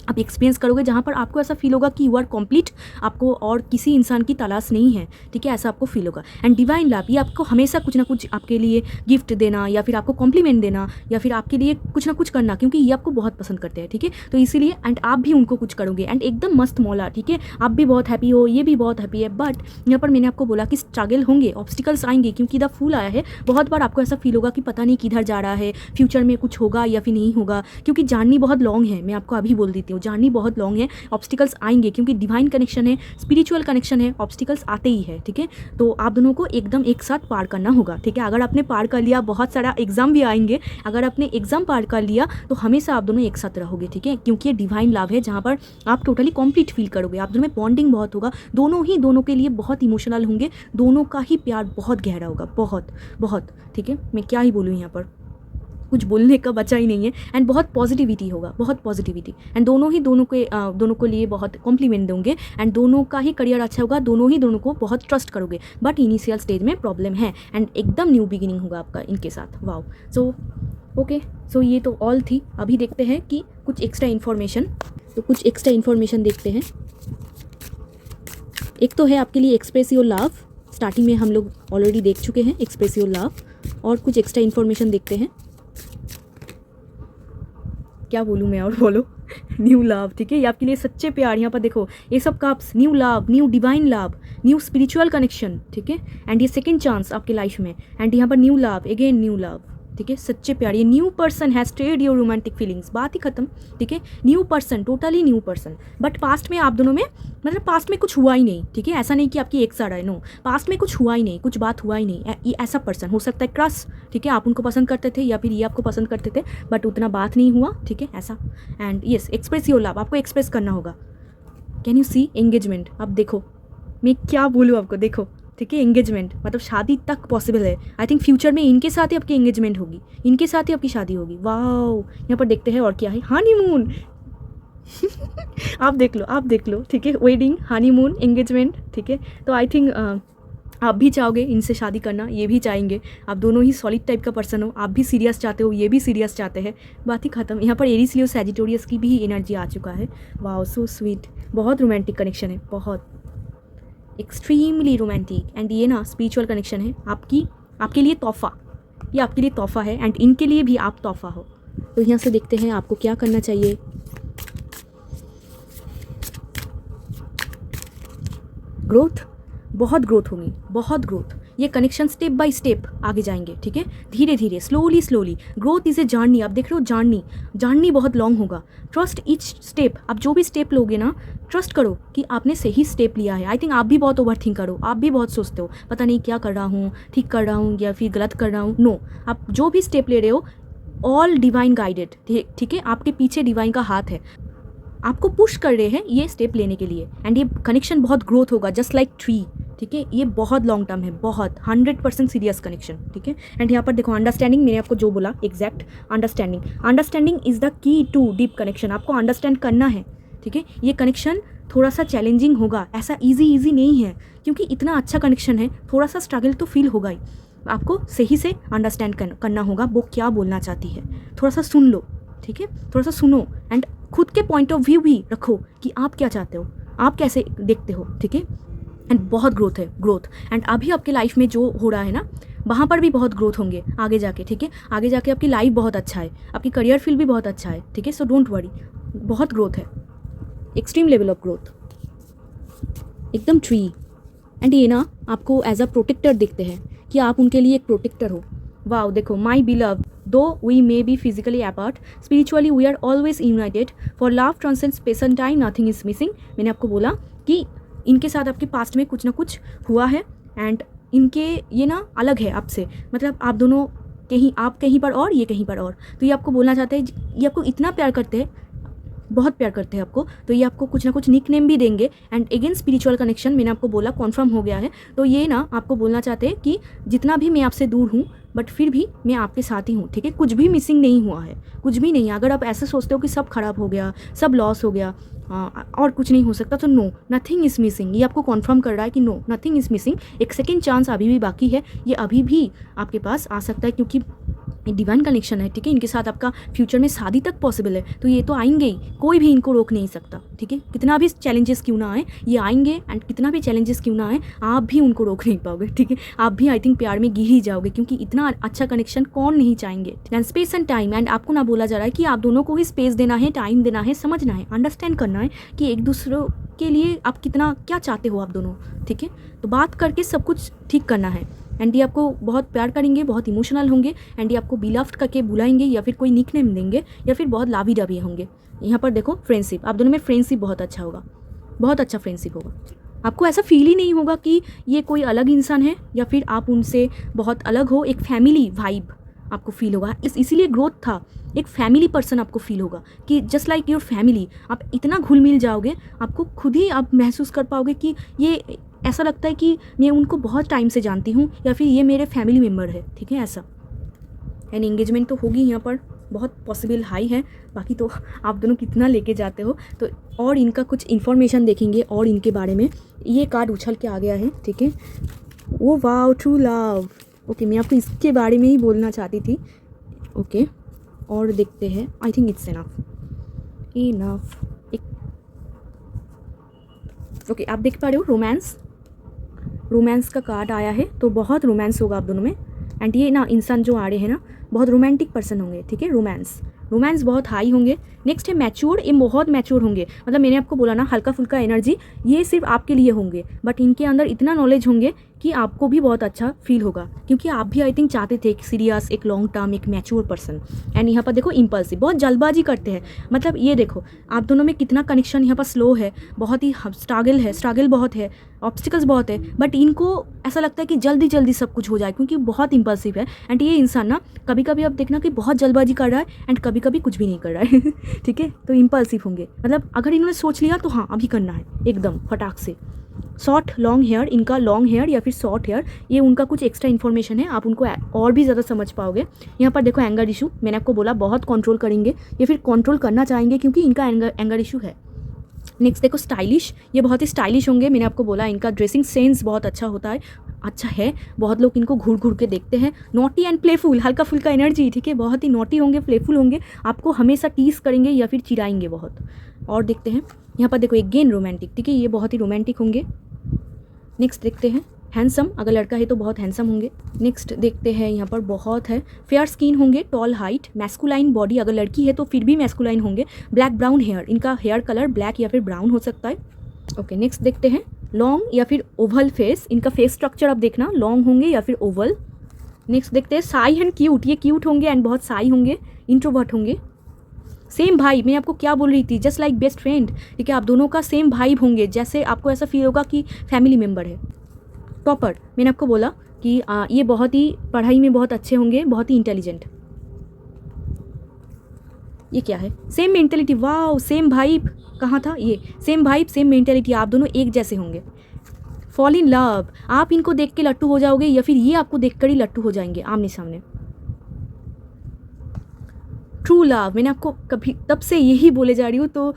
आप एक्सपीरियंस करोगे, जहाँ पर आपको ऐसा फील होगा कि यू आर कंप्लीट, आपको और किसी इंसान की तलाश नहीं है, ठीक है, ऐसा आपको फील होगा। एंड डिवाइन लव, ये आपको हमेशा कुछ ना कुछ आपके लिए गिफ्ट देना, या फिर आपको कॉम्प्लीमेंट देना, या फिर आपके लिए कुछ ना कुछ करना, क्योंकि ये आपको बहुत पसंद करते हैं, ठीक है। तो इसीलिए एंड आप भी उनको कुछ करोगे एंड एकदम मस्त मौला, ठीक है, आप भी बहुत हैप्पी हो, ये भी बहुत हैप्पी है। बट यहाँ पर मैंने आपको बोला कि स्ट्रगल होंगे, ऑब्स्टिकल्स आएंगे, क्योंकि द फूल आया है। बहुत बार आपको ऐसा फील होगा कि पता नहीं किधर जा रहा है, फ्यूचर में कुछ होगा या फिर नहीं होगा, क्योंकि जर्नी बहुत लॉन्ग है, मैं आपको अभी बोल देती हूँ, जर्नी बहुत लॉन्ग है, ऑब्स्टिकल्स आएंगे, क्योंकि डिवाइन कनेक्शन है, स्पिरिचुअल कनेक्शन है, ऑब्स्टिकल्स आते ही है, ठीक है। तो आप दोनों को एकदम एक साथ पार करना होगा, ठीक है। अगर आपने पार कर लिया, बहुत सारा एग्जाम भी आएंगे, अगर आपने एग्जाम पार कर लिया तो हमेशा आप दोनों एक साथ रहोगे, ठीक है, क्योंकि ये डिवाइन लव है, जहाँ पर आप टोटली कंप्लीट फील करोगे, आप दोनों में बॉन्डिंग बहुत होगा, दोनों ही दोनों के लिए बहुत इमोशनल होंगे, दोनों का ही प्यार बहुत गहरा होगा, बहुत बहुत, ठीक है। मैं क्या ही बोलूँ, यहाँ पर कुछ बोलने का बचा ही नहीं है। एंड बहुत पॉजिटिविटी होगा, बहुत पॉजिटिविटी, एंड दोनों को लिए बहुत कॉम्प्लीमेंट देंगे, एंड दोनों का ही करियर अच्छा होगा, दोनों ही दोनों को बहुत ट्रस्ट करोगे। बट इनिशियल स्टेज में प्रॉब्लम है एंड एकदम न्यू बिगिनिंग होगा आपका इनके साथ। वाओ, सो ओके, सो ये तो ऑल थी। अभी देखते हैं कि कुछ एक्स्ट्रा इन्फॉर्मेशन, तो कुछ एक्स्ट्रा इन्फॉर्मेशन देखते हैं। एक तो है आपके लिए एक्सप्रेस योर लव, स्टार्टिंग में हम लोग ऑलरेडी देख चुके हैं एक्सप्रेस योर लव, और कुछ एक्स्ट्रा इन्फॉर्मेशन देखते हैं। क्या बोलूँ मैं, और बोलो न्यू लव, ठीक है, ये आपके लिए सच्चे प्यार। यहाँ पर देखो, ये सब cups, new love, new divine love, new spiritual connection, ठीक है, एंड ये सेकंड चांस आपके लाइफ में, एंड यहाँ पर new love, again new love, ठीक है, सच्चे प्यार। ये new person has stayed your romantic feelings, बात ही खत्म, ठीक है। New person, totally new person, but past में आप दोनों में, मतलब पास्ट में कुछ हुआ ही नहीं, ठीक है, ऐसा नहीं कि आपकी एक्स आ रहा है, नो, पास्ट में कुछ हुआ ही नहीं, कुछ बात हुआ ही नहीं। ये ऐसा पर्सन हो सकता है क्रश, ठीक है, आप उनको पसंद करते थे या फिर ये आपको पसंद करते थे, बट उतना बात नहीं हुआ, ठीक है, ऐसा। And yes, express your love, आपको एक्सप्रेस करना होगा। कैन यू सी एंगेजमेंट, अब देखो मैं क्या बोलूँ आपको, देखो, ठीक है, एंगेजमेंट मतलब शादी तक पॉसिबल है। आई थिंक फ्यूचर में इनके साथ ही आपकी एंगेजमेंट होगी, इनके साथ ही आपकी शादी होगी। वाओ, यहाँ पर देखते हैं और क्या है, हनीमून आप देख लो, ठीक है, वेडिंग, हनीमून, एंगेजमेंट, ठीक है। तो आई थिंक आप भी चाहोगे इनसे शादी करना, ये भी चाहेंगे, आप दोनों ही सॉलिड टाइप का पर्सन हो, आप भी सीरियस चाहते हो, ये भी सीरियस चाहते हैं, बात ही खत्म। यहाँ पर एरीज लियो सैजिटेरियस की भी एनर्जी आ चुका है। वाओ, सो स्वीट, बहुत रोमांटिक कनेक्शन है, बहुत एक्सट्रीमली रोमांटिक। एंड ये ना स्पिरिचुअल कनेक्शन है, आपके लिए तोहफा, ये आपके लिए तोहफा है, एंड इनके लिए भी आप तोहफा हो। तो यहाँ से देखते हैं आपको क्या करना चाहिए। ग्रोथ, बहुत ग्रोथ होगी, बहुत ग्रोथ। ये कनेक्शन स्टेप बाय स्टेप आगे जाएंगे, ठीक है, धीरे धीरे, slowly. Growth is a journey, आप देख रहे हो, जर्नी बहुत लॉन्ग होगा। ट्रस्ट ईच स्टेप, आप जो भी स्टेप लोगे ना, ट्रस्ट करो कि आपने सही स्टेप लिया है। आई थिंक आप भी बहुत ओवर थिंक करो, आप भी बहुत सोचते हो, पता नहीं क्या कर रहा हूँ, ठीक कर रहा हूँ या फिर गलत कर रहा हूँ। नो, आप जो भी स्टेप ले रहे हो, ऑल डिवाइन गाइडेड, ठीक है, आपके पीछे डिवाइन का हाथ है, आपको पुश कर रहे हैं ये स्टेप लेने के लिए। एंड ये कनेक्शन बहुत ग्रोथ होगा, जस्ट लाइक ट्री, ठीक है, ये बहुत लॉन्ग टर्म है, बहुत 100% सीरियस कनेक्शन, ठीक है। एंड यहाँ पर देखो, अंडरस्टैंडिंग, मैंने आपको जो बोला exact, understanding is the key to deep connection, आपको अंडरस्टैंड करना है, ठीक है। ये कनेक्शन थोड़ा सा चैलेंजिंग होगा, ऐसा ईजी नहीं है, क्योंकि इतना अच्छा कनेक्शन है, थोड़ा सा स्ट्रगल तो फील होगा ही। आपको सही से अंडरस्टैंड करना होगा वो क्या बोलना चाहती है, थोड़ा सा सुन लो, ठीक है, थोड़ा सा सुनो, एंड खुद के पॉइंट ऑफ व्यू भी रखो कि आप क्या चाहते हो, आप कैसे देखते हो, ठीक है। एंड बहुत ग्रोथ है, ग्रोथ। एंड अभी आपके लाइफ में जो हो रहा है ना, वहाँ पर भी बहुत ग्रोथ होंगे आगे जाके, ठीक है, आगे जाके आपकी लाइफ बहुत अच्छा है, आपकी करियर फील्ड भी बहुत अच्छा है, ठीक है। सो डोंट वरी, बहुत ग्रोथ है, एक्सट्रीम लेवल ऑफ ग्रोथ, एकदम ट्री। एंड ये ना आपको एज अ प्रोटेक्टर देखते हैं कि आप उनके लिए एक प्रोटेक्टर हो। वाओ, देखो, my beloved, though we may be physically apart, spiritually we are always united, for love transcends space and time, nothing is missing. मैंने आपको बोला कि इनके साथ आपके पास्ट में कुछ ना कुछ हुआ है, एंड इनके ये ना अलग है आपसे, मतलब आप दोनों आप कहीं पर और ये कहीं पर और। तो ये आपको बोलना चाहते हैं, ये आपको इतना प्यार करते हैं, बहुत प्यार करते हैं आपको, तो ये आपको कुछ ना कुछ निक नेम भी देंगे। एंड अगेन स्पिरिचुअल कनेक्शन मैंने आपको बोला कॉन्फर्म हो गया है, तो ये ना आपको बोलना चाहते हैं कि जितना भी मैं आपसे दूर हूँ बट फिर भी मैं आपके साथ ही हूँ, ठीक है। कुछ भी मिसिंग नहीं हुआ है, कुछ भी नहीं। अगर आप ऐसे सोचते हो कि सब खराब हो गया, सब लॉस हो गया, और कुछ नहीं हो सकता, तो नो, नथिंग इज़ मिसिंग। ये आपको कॉन्फर्म कर रहा है कि नो, नथिंग इज़ मिसिंग। एक सेकेंड चांस अभी भी बाकी है, ये अभी भी आपके पास आ सकता है, क्योंकि डिवाइन कनेक्शन है, ठीक है। इनके साथ आपका फ्यूचर में शादी तक पॉसिबल है, तो ये तो आएंगे ही, कोई भी इनको रोक नहीं सकता, ठीक है। कितना भी चैलेंजेस क्यों ना आए, ये आएंगे। एंड कितना भी चैलेंजेस क्यों ना आए, आप भी उनको रोक नहीं पाओगे, ठीक है। आप भी आई थिंक प्यार में गिर ही जाओगे, क्योंकि इतना अच्छा कनेक्शन कौन नहीं चाहेंगे। And space and time, and आपको ना बोला जा रहा है कि आप दोनों को ही स्पेस देना है, टाइम देना है, समझना है, अंडरस्टैंड करना है कि एक दूसरे के लिए आप कितना क्या चाहते हो आप दोनों, ठीक है। तो बात करके सब कुछ ठीक करना है। एंड ये आपको बहुत प्यार करेंगे, बहुत इमोशनल होंगे, एंड ये आपको बिलव्ड करके बुलाएंगे, या फिर कोई निक नेम देंगे, या फिर बहुत लावी डावी होंगे। यहाँ पर देखो फ्रेंडशिप, आप दोनों में फ्रेंडशिप बहुत अच्छा होगा, बहुत अच्छा फ्रेंडशिप होगा। आपको ऐसा फील ही नहीं होगा कि ये कोई अलग इंसान है या फिर आप उनसे बहुत अलग हो। एक फैमिली वाइब आपको फील होगा, इसीलिए ग्रोथ था। एक फैमिली पर्सन आपको फील होगा कि जस्ट लाइक योर फैमिली, आप इतना घुल मिल जाओगे, आपको खुद ही आप महसूस कर पाओगे कि ये ऐसा लगता है कि मैं उनको बहुत टाइम से जानती हूँ, या फिर ये मेरे फैमिली मेम्बर है, ठीक है, ऐसा। एंड एंगेजमेंट तो होगी यहाँ पर, बहुत पॉसिबल हाई है। बाकी तो आप दोनों कितना लेके जाते हो, तो और इनका कुछ इन्फॉर्मेशन देखेंगे और इनके बारे में। ये कार्ड उछल के आ गया है, ठीक है। वो वाओ, ट्रू लव। ओके, मैं आपको इसके बारे में ही बोलना चाहती थी। ओके, और देखते हैं। I think it's enough. Okay, आप देख पा रहे हो रोमांस का कार्ड आया है, तो बहुत रोमांस होगा आप दोनों में। एंड ये ना इंसान जो आ रहे हैं ना, बहुत रोमांटिक पर्सन होंगे, ठीक है। रोमांस बहुत हाई होंगे। नेक्स्ट है मैच्योर, ये बहुत मैच्योर होंगे। मतलब मैंने आपको बोला ना, हल्का फुल्का एनर्जी, ये सिर्फ आपके लिए होंगे, बट इनके अंदर इतना नॉलेज होंगे कि आपको भी बहुत अच्छा फील होगा, क्योंकि आप भी आई थिंक चाहते थे एक सीरियस, एक लॉन्ग टर्म, एक मैच्योर पर्सन। एंड यहाँ पर देखो इम्पल्सिव, बहुत जल्दबाजी करते हैं। मतलब ये देखो आप दोनों में कितना कनेक्शन यहाँ पर स्लो है, बहुत ही स्ट्रगल बहुत है, ऑब्स्टिकल्स बहुत है, बट इनको ऐसा लगता है कि जल्दी जल्दी सब कुछ हो जाए, क्योंकि बहुत इम्पल्सिव है। एंड ये इंसान ना कभी कभी आप देखना कि बहुत जल्दबाजी कर रहा है, एंड कभी कभी कुछ भी नहीं कर रहा है ठीक है। तो इम्पल्सिव होंगे, मतलब अगर इन्होंने सोच लिया तो हाँ अभी करना है, एकदम फटाक से। शॉर्ट लॉन्ग हेयर, इनका लॉन्ग हेयर या फिर शॉर्ट हेयर, ये उनका कुछ एक्स्ट्रा इन्फॉर्मेशन है, आप उनको और भी ज़्यादा समझ पाओगे। यहाँ पर देखो एंगर इशू, मैंने आपको बोला बहुत कंट्रोल करेंगे या फिर कंट्रोल करना चाहेंगे, क्योंकि इनका एंगर इशू है। नेक्स्ट देखो स्टाइलिश, ये बहुत ही स्टाइलिश होंगे। मैंने आपको बोला इनका ड्रेसिंग सेंस बहुत अच्छा है। बहुत लोग इनको घूर घूर के देखते हैं। नॉटी एंड प्लेफुल, हल्का फुल्का एनर्जी, ठीक है। बहुत ही नॉटी होंगे, प्लेफुल होंगे, आपको हमेशा टीस करेंगे या फिर चिढ़ाएंगे बहुत। और देखते हैं यहाँ पर देखो अगेन रोमांटिक, ठीक है। ये बहुत ही रोमांटिक होंगे। नेक्स्ट देखते हैं हैंडसम, अगर लड़का है तो बहुत हैंडसम होंगे। नेक्स्ट देखते हैं यहाँ पर बहुत है फेयर स्किन होंगे, टॉल हाइट, मैस्कुलाइन बॉडी, अगर लड़की है तो फिर भी मैस्कुलाइन होंगे। ब्लैक ब्राउन हेयर, इनका हेयर कलर ब्लैक या फिर ब्राउन हो सकता है। ओके, नेक्स्ट देखते हैं लॉन्ग या फिर ओवल फेस, इनका फेस स्ट्रक्चर आप देखना, लॉन्ग होंगे या फिर ओवल। नेक्स्ट देखते हैं साई एंड क्यूट, ये क्यूट होंगे एंड बहुत साई होंगे, इंट्रोवर्ट होंगे। सेम भाई, मैं आपको क्या बोल रही थी, जस्ट लाइक बेस्ट फ्रेंड, ठीक है। आप दोनों का सेम भाइब होंगे, जैसे आपको ऐसा फील होगा कि फैमिली मेम्बर है। टॉपर, मैंने आपको बोला कि ये बहुत ही पढ़ाई में बहुत अच्छे होंगे, बहुत ही इंटेलिजेंट। ये क्या है, same mentality, wow same vibe, कहाँ था ये, सेम भाइब सेम मेंटेलिटी, आप दोनों एक जैसे होंगे। फॉल इन लव, आप इनको देख के लट्टू हो जाओगे या फिर ये आपको देखकर ही लट्टू हो जाएंगे आमने सामने। ट्रू लव, मैंने आपको कभी तब से यही बोले जा रही हूँ, तो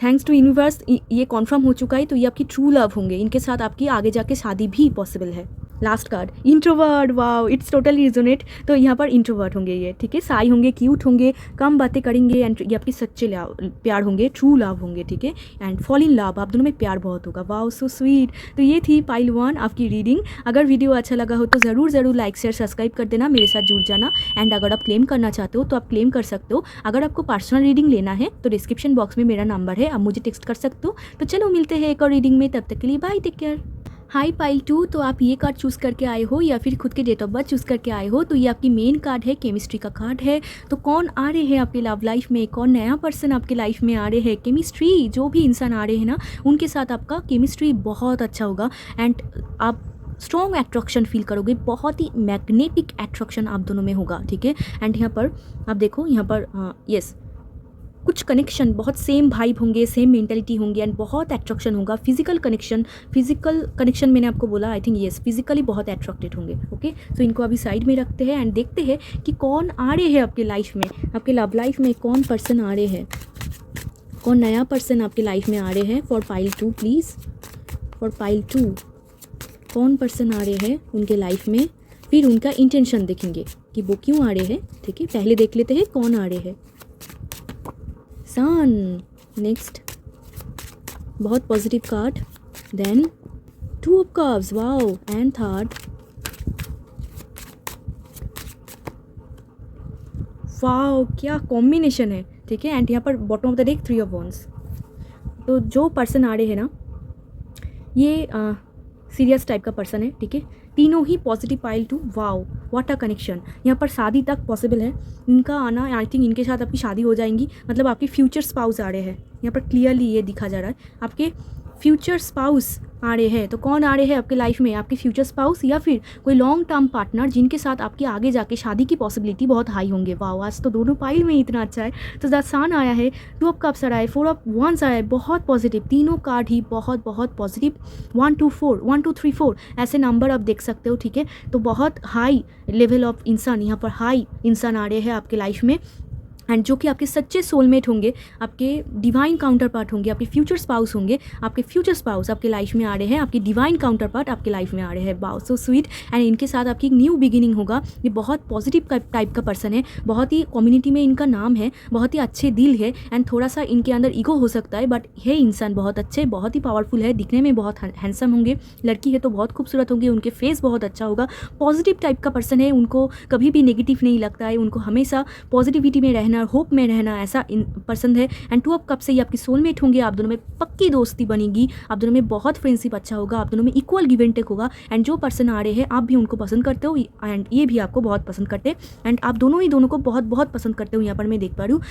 थैंक्स टू यूनिवर्स ये कॉन्फर्म हो चुका है, तो ये आपकी ट्रू लव होंगे, इनके साथ आपकी आगे जाके शादी भी पॉसिबल है। Last card introvert, wow it's totally resonate, तो यहाँ पर इंट्रोवर्ट होंगे ये, ठीक है। साई होंगे, क्यूट होंगे, कम बातें करेंगे, एंड ये आपकी सच्चे प्यार होंगे, ट्रू लव होंगे, ठीक है। एंड फॉल इन लव, आप दोनों में प्यार बहुत होगा, वाओ सो स्वीट। तो ये थी पाइल 1 आपकी रीडिंग। अगर वीडियो अच्छा लगा हो तो ज़रूर लाइक शेयर सब्सक्राइब कर देना, मेरे साथ जुड़ जाना। एंड अगर आप क्लेम करना चाहते हो तो आप क्लेम कर सकते हो। अगर आपको पर्सनल रीडिंग लेना है तो डिस्क्रिप्शन बॉक्स में मेरा नंबर है, आप मुझे टेक्स्ट कर सकते हो। तो चलो मिलते हैं एक और रीडिंग में, तब तक के लिए bye, take care. High pile 2, तो आप ये कार्ड चूज़ करके आए हो या फिर खुद के डेट ऑफ बर्थ चूज़ करके आए हो, तो ये आपकी मेन कार्ड है, केमिस्ट्री का कार्ड है। तो कौन आ रहे हैं आपके लव लाइफ में, कौन नया पर्सन आपके लाइफ में आ रहे हैं, केमिस्ट्री, जो भी इंसान आ रहे हैं ना उनके साथ आपका केमिस्ट्री बहुत अच्छा होगा। एंड आप स्ट्रॉन्ग अट्रैक्शन फील करोगे, बहुत ही मैग्नेटिक अट्रैक्शन आप दोनों में होगा, ठीक है। एंड यहाँ पर आप देखो, यहाँ पर यस कुछ कनेक्शन, बहुत सेम वाइब होंगे, सेम मेंटालिटी होंगे एंड बहुत अट्रैक्शन होगा। फिजिकल कनेक्शन मैंने आपको बोला, आई थिंक येस, फिजिकली बहुत अट्रैक्टेड होंगे। ओके, सो इनको अभी साइड में रखते हैं एंड देखते हैं कि कौन आ रहे हैं आपके लाइफ में, आपके लव लाइफ में कौन पर्सन आ रहे हैं, कौन नया पर्सन आपके लाइफ में आ रहे हैं। For pile 2 please, for pile 2 कौन पर्सन आ रहे हैं उनके लाइफ में, फिर उनका इंटेंशन देखेंगे कि वो क्यों आ रहे हैं। ठीक है, पहले देख लेते हैं कौन आ रहे हैं। सन, नेक्स्ट बहुत positive card, then 2 of cups, wow, and third, wow क्या कॉम्बिनेशन है। ठीक है, एंड यहाँ पर bottom of the deck 3 of wands. तो जो पर्सन आ रहे हैं ना, ये सीरियस टाइप का पर्सन है। ठीक है, तीनों ही positive pile 2, wow what a connection. यहाँ पर शादी तक पॉसिबल है इनका आना, आई थिंक इनके साथ आपकी शादी हो जाएंगी, मतलब आपके फ्यूचर स्पाउस आ रहे हैं। यहाँ पर क्लियरली ये दिखा जा रहा है, आपके फ्यूचर स्पाउस आ रहे हैं। तो कौन आ रहे हैं आपके लाइफ में, आपके फ्यूचर स्पाउस या फिर कोई लॉन्ग टर्म पार्टनर जिनके साथ आपकी आगे जाके शादी की पॉसिबिलिटी बहुत हाई होंगे। वाओ, आज तो दोनों पाइल में ही इतना अच्छा है। तो द सन आया है, 2 ऑफ कप्स आया है, 4 ऑफ वंस आया है, बहुत पॉजिटिव, तीनों कार्ड ही बहुत बहुत पॉजिटिव। 1 2 4, 1 2 3 4 ऐसे नंबर आप देख सकते हो। ठीक है, तो बहुत हाई लेवल ऑफ इंसान, यहाँ पर हाई इंसान आ रहे हैं आपके लाइफ में, एंड जो कि आपके सच्चे सोलमेट होंगे, आपके डिवाइन काउंटर पार्ट होंगे, आपके फ्यूचर स्पाउस होंगे। आपके फ्यूचर स्पाउस आपके लाइफ में आ रहे हैं, आपके डिवाइन काउंटर पार्ट आपके लाइफ में आ रहे हैं। Wow, so sweet. एंड इनके साथ आपकी एक न्यू बिगिनिंग होगा। ये बहुत पॉजिटिव टाइप का पर्सन है, बहुत ही कम्युनिटी में इनका नाम है, बहुत ही अच्छे दिल है, एंड थोड़ा सा इनके अंदर ईगो हो सकता है, बट है इंसान बहुत अच्छे, बहुत ही पावरफुल है, दिखने में बहुत हैंडसम होंगे। लड़की है तो बहुत खूबसूरत होंगे, उनके फेस बहुत अच्छा होगा, पॉजिटिव टाइप का पर्सन है, उनको कभी भी नेगेटिव नहीं लगता है, उनको हमेशा पॉजिटिविटी में रहना, होप में रहना, ऐसा पसंद है। एंड 2 ऑफ कप से ये आपकी सोलमेट होंगे, आप दोनों में पक्की दोस्ती बनेगी, आप दोनों में बहुत फ्रेंडशिप अच्छा होगा, आप दोनों में इक्वल गिव एंड टेक होगा। एंड जो पर्सन आ रहे हैं आप भी उनको पसंद करते हो एंड ये भी आपको बहुत पसंद करते हैं, एंड आप दोनों ही दोनों को बहुत बहुत पसंद करते हो, यहाँ पर मैं देख पा रही हूँ।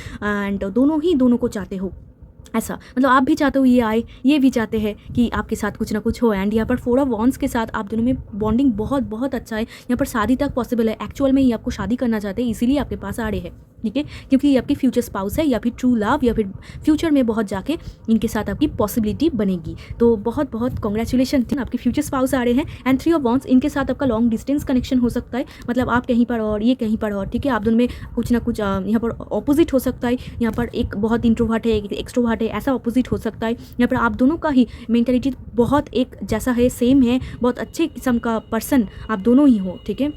एंड दोनों ही दोनों को चाहते हो, ऐसा मतलब आप भी चाहते हो ये आए, ये भी चाहते हैं कि आपके साथ कुछ ना कुछ हो। एंड यहाँ पर 4 ऑफ वॉन्ड्स के साथ आप दोनों में बॉन्डिंग बहुत बहुत अच्छा है, यहाँ पर शादी तक पॉसिबल है। एक्चुअल में ये आपको शादी करना चाहते हैं, इसीलिए आपके पास आ रहे हैं। ठीक है, क्योंकि ये आपकी फ्यूचर स्पाउस है या फिर ट्रू लव, या फिर फ्यूचर में बहुत जाके इनके साथ आपकी पॉसिबिलिटी बनेगी। तो बहुत बहुत कॉन्ग्रेचुलेशन, आपके फ्यूचर स्पाउस आ रहे हैं। एंड 3 ऑफ वॉन्ड्स, इनके साथ आपका लॉन्ग डिस्टेंस कनेक्शन हो सकता है, मतलब आप कहीं पर और ये कहीं पर और। ठीक है, आप दोनों में कुछ ना कुछ यहाँ पर ऑपोजिट हो सकता है, यहाँ पर एक बहुत इंट्रोवर्ट है, एक एक्सट्रोवर्ट है, ऐसा ऑपोजिट हो सकता है। यहाँ पर आप दोनों का ही मेंटालिटी बहुत एक जैसा है, सेम है, बहुत अच्छे किस्म का पर्सन आप दोनों ही हो। ठीक है,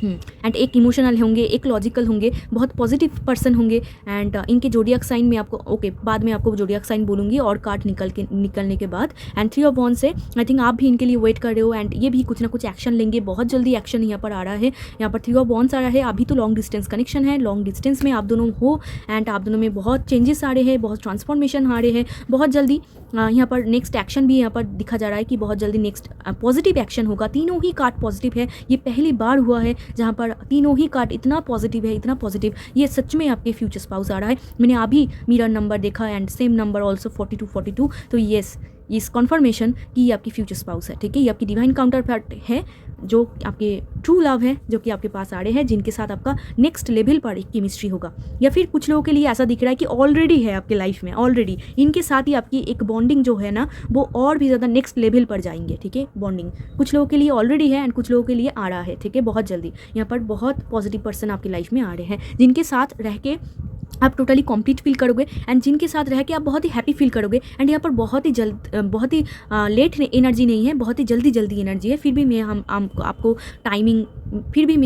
एंड एक इमोशनल होंगे, एक लॉजिकल होंगे, बहुत पॉजिटिव पर्सन होंगे। एंड इनके जोडियक साइन में आपको बाद में आपको जोडियक साइन बोलूँगी और कार्ड निकलने के बाद। एंड 3 ऑफ वॉन्ड्स से आई थिंक आप भी इनके लिए वेट कर रहे हो, एंड ये भी कुछ ना कुछ एक्शन लेंगे, बहुत जल्दी एक्शन यहाँ पर आ रहा है। यहाँ पर 3 ऑफ वॉन्ड्स आ रहा है, अभी तो लॉन्ग डिस्टेंस कनेक्शन है, लॉन्ग डिस्टेंस में आप दोनों हो, एंड आप दोनों में बहुत चेंजेस आ रहे हैं, बहुत ट्रांसफॉर्मेशन आ रहे हैं, बहुत जल्दी यहाँ पर नेक्स्ट एक्शन भी यहाँ पर दिखा जा रहा है कि बहुत जल्दी नेक्स्ट पॉजिटिव एक्शन होगा। तीनों ही कार्ड पॉजिटिव है, ये पहली बार हुआ है जहाँ पर तीनों ही कार्ड इतना पॉजिटिव है, इतना पॉजिटिव। ये सच में आपके फ्यूचर स्पाउस आ रहा है। मैंने अभी मिरर नंबर देखा एंड सेम नंबर ऑल्सो 4242। तो येस, इस कॉन्फर्मेशन कि ये आपकी फ्यूचर स्पाउस है। ठीक है, ये आपकी डिवाइन काउंटर पार्ट है, जो आपके ट्रू लव है, जो कि आपके पास आ रहे हैं, जिनके साथ आपका नेक्स्ट लेवल पर एक केमिस्ट्री होगा। या फिर कुछ लोगों के लिए ऐसा दिख रहा है कि ऑलरेडी है आपके लाइफ में, ऑलरेडी इनके साथ ही आपकी एक बॉन्डिंग जो है ना, वो और भी ज़्यादा नेक्स्ट लेवल पर जाएंगे। ठीक है, बॉन्डिंग कुछ लोगों के लिए ऑलरेडी है एंड कुछ लोगों के लिए आ रहा है। ठीक है, बहुत जल्दी यहाँ पर बहुत पॉजिटिव पर्सन आपकी लाइफ में आ रहे हैं, जिनके साथ रह के आप टोटली कंप्लीट फील करोगे, एंड जिनके साथ रह के आप बहुत ही हैप्पी फील करोगे। एंड यहाँ पर बहुत ही लेट एनर्जी नहीं है, बहुत ही जल्दी एनर्जी है। फिर भी मैं